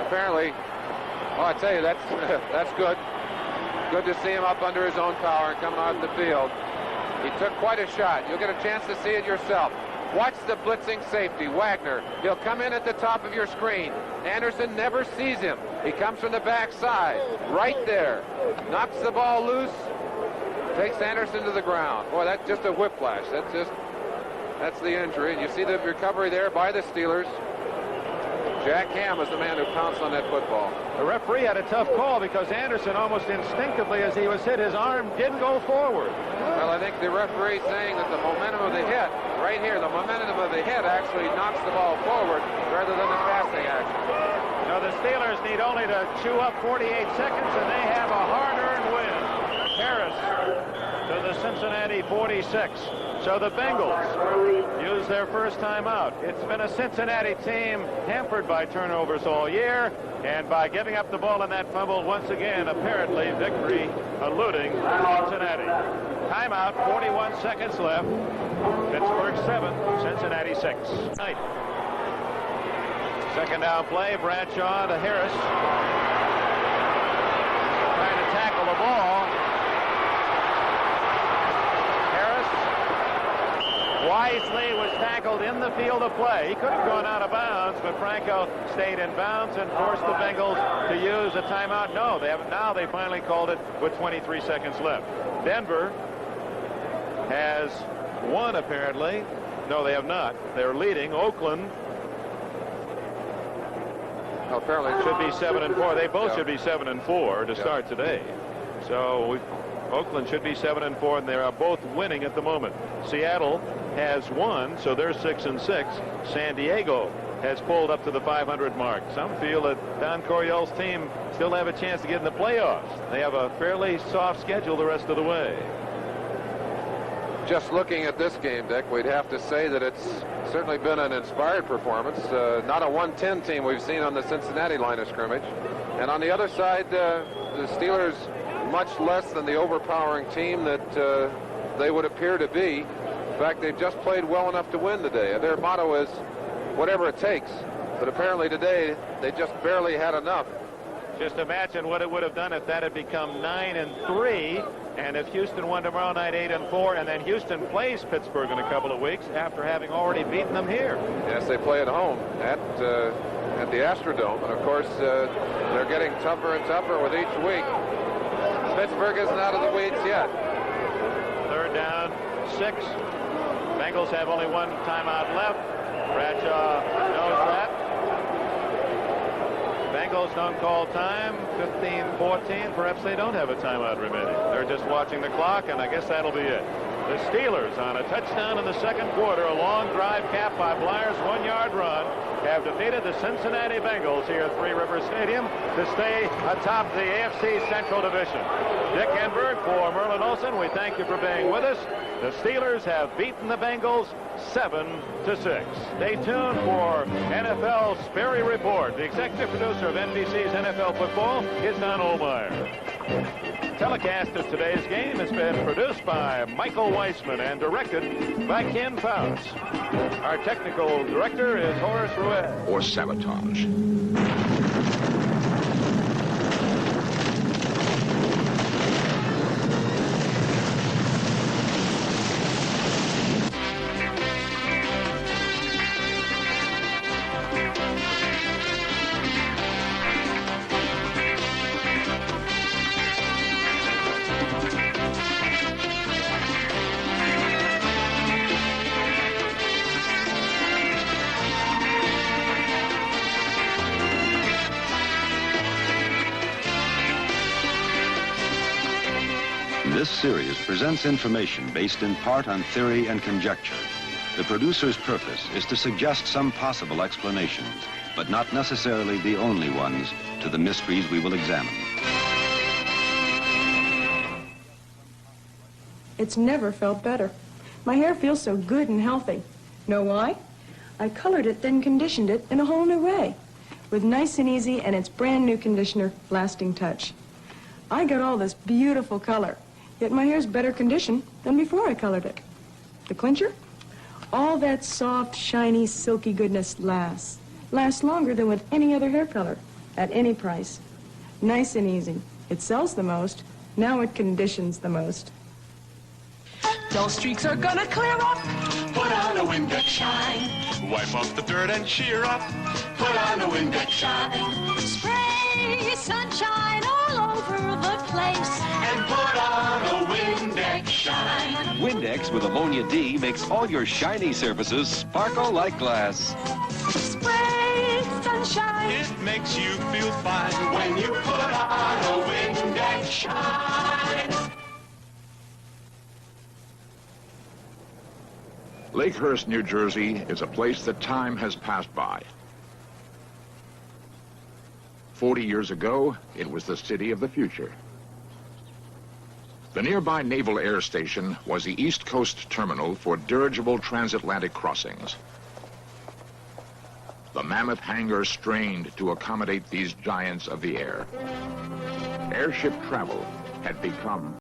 Apparently, well, I tell you, that's good. Good to see him up under his own power and coming out of the field. He took quite a shot. You'll get a chance to see it yourself. Watch the blitzing safety, Wagner. He'll come in at the top of your screen. Anderson never sees him. He comes from the backside, right there. Knocks the ball loose, takes Anderson to the ground. Boy, that's just a whiplash. That's the injury. And you see the recovery there by the Steelers. Jack Ham is the man who pounced on that football. The referee had a tough call because Anderson almost instinctively, as he was hit, his arm didn't go forward. Well, I think the referee saying that the momentum of the hit, right here, the momentum of the hit actually knocks the ball forward rather than the passing action. Now the Steelers need only to chew up 48 seconds, and they have a hard-earned win. Harris to the Cincinnati 46. So the Bengals use their first time out. It's been a Cincinnati team hampered by turnovers all year, and by giving up the ball in that fumble, once again, apparently victory eluding Cincinnati. Timeout, 41 seconds left. Pittsburgh 7, Cincinnati 6. Second down play, Bradshaw to Harris. Trying to tackle the ball. Wisely was tackled in the field of play. He could have gone out of bounds, but Franco stayed in bounds and forced the Bengals to use a timeout. No, they finally called it with 23 seconds left. Denver has won, apparently. No, they have not. They're leading. Oakland apparently should be 7-4. They both should be 7-4 to start today. So Oakland should be 7-4, and they are both winning at the moment. Seattle has won, so they're 6-6. San Diego has pulled up to the 500 mark. Some feel that Don Coryell's team still have a chance to get in the playoffs. They have a fairly soft schedule the rest of the way. Just looking at this game, Dick, we'd have to say that it's certainly been an inspired performance. Not a 110 team we've seen on the Cincinnati line of scrimmage. And on the other side, the Steelers, much less than the overpowering team that they would appear to be. In fact, they've just played well enough to win today. Their motto is whatever it takes. But apparently today, they just barely had enough. Just imagine what it would have done if that had become 9-3, and if Houston won tomorrow night 8-4, and then Houston plays Pittsburgh in a couple of weeks after having already beaten them here. Yes, they play at home at the Astrodome, and of course they're getting tougher and tougher with each week. Pittsburgh isn't out of the weeds yet. Third down, 6. Bengals have only one timeout left. Bradshaw knows that. Bengals don't call time. 15-14. Perhaps they don't have a timeout remaining. They're just watching the clock, and I guess that'll be it. The Steelers, on a touchdown in the second quarter, a long drive capped by Blair's 1-yard run, have defeated the Cincinnati Bengals here at Three River Stadium to stay atop the AFC Central Division. Dick Enberg for Merlin Olsen, we thank you for being with us. The Steelers have beaten the Bengals 7-6. Stay tuned for NFL Sperry Report. The executive producer of NBC's NFL Football is Don Ohlmeyer. Telecast of today's game has been produced by Michael Weissman and directed by Ken Faust. Our technical director is Horace Ruiz. Or sabotage. This series presents information based in part on theory and conjecture. The producer's purpose is to suggest some possible explanations, but not necessarily the only ones, to the mysteries we will examine. It's never felt better. My hair feels so good and healthy. Know why? I colored it, then conditioned it in a whole new way, with Nice and Easy and its brand new conditioner, Lasting Touch. I got all this beautiful color, yet my hair's better conditioned than before I colored it. The clincher? All that soft, shiny, silky goodness lasts longer than with any other hair color, at any price. Nice and Easy. It sells the most, now it conditions the most. Dull streaks are gonna clear up. Put on a Windex Shine. Wipe off the dirt and cheer up. Put on a Windex Shine. Spray sunshine all over the place. And put on a Windex Shine. Windex with ammonia D makes all your shiny surfaces sparkle like glass. Spray sunshine sunshine. It makes you feel fine When you put on a Windex shine. Lakehurst, New Jersey is a place that time has passed by. 40 years ago, it was the city of the future. The nearby Naval Air Station was the East Coast terminal for dirigible transatlantic crossings. The mammoth hangar strained to accommodate these giants of the air. Airship travel had become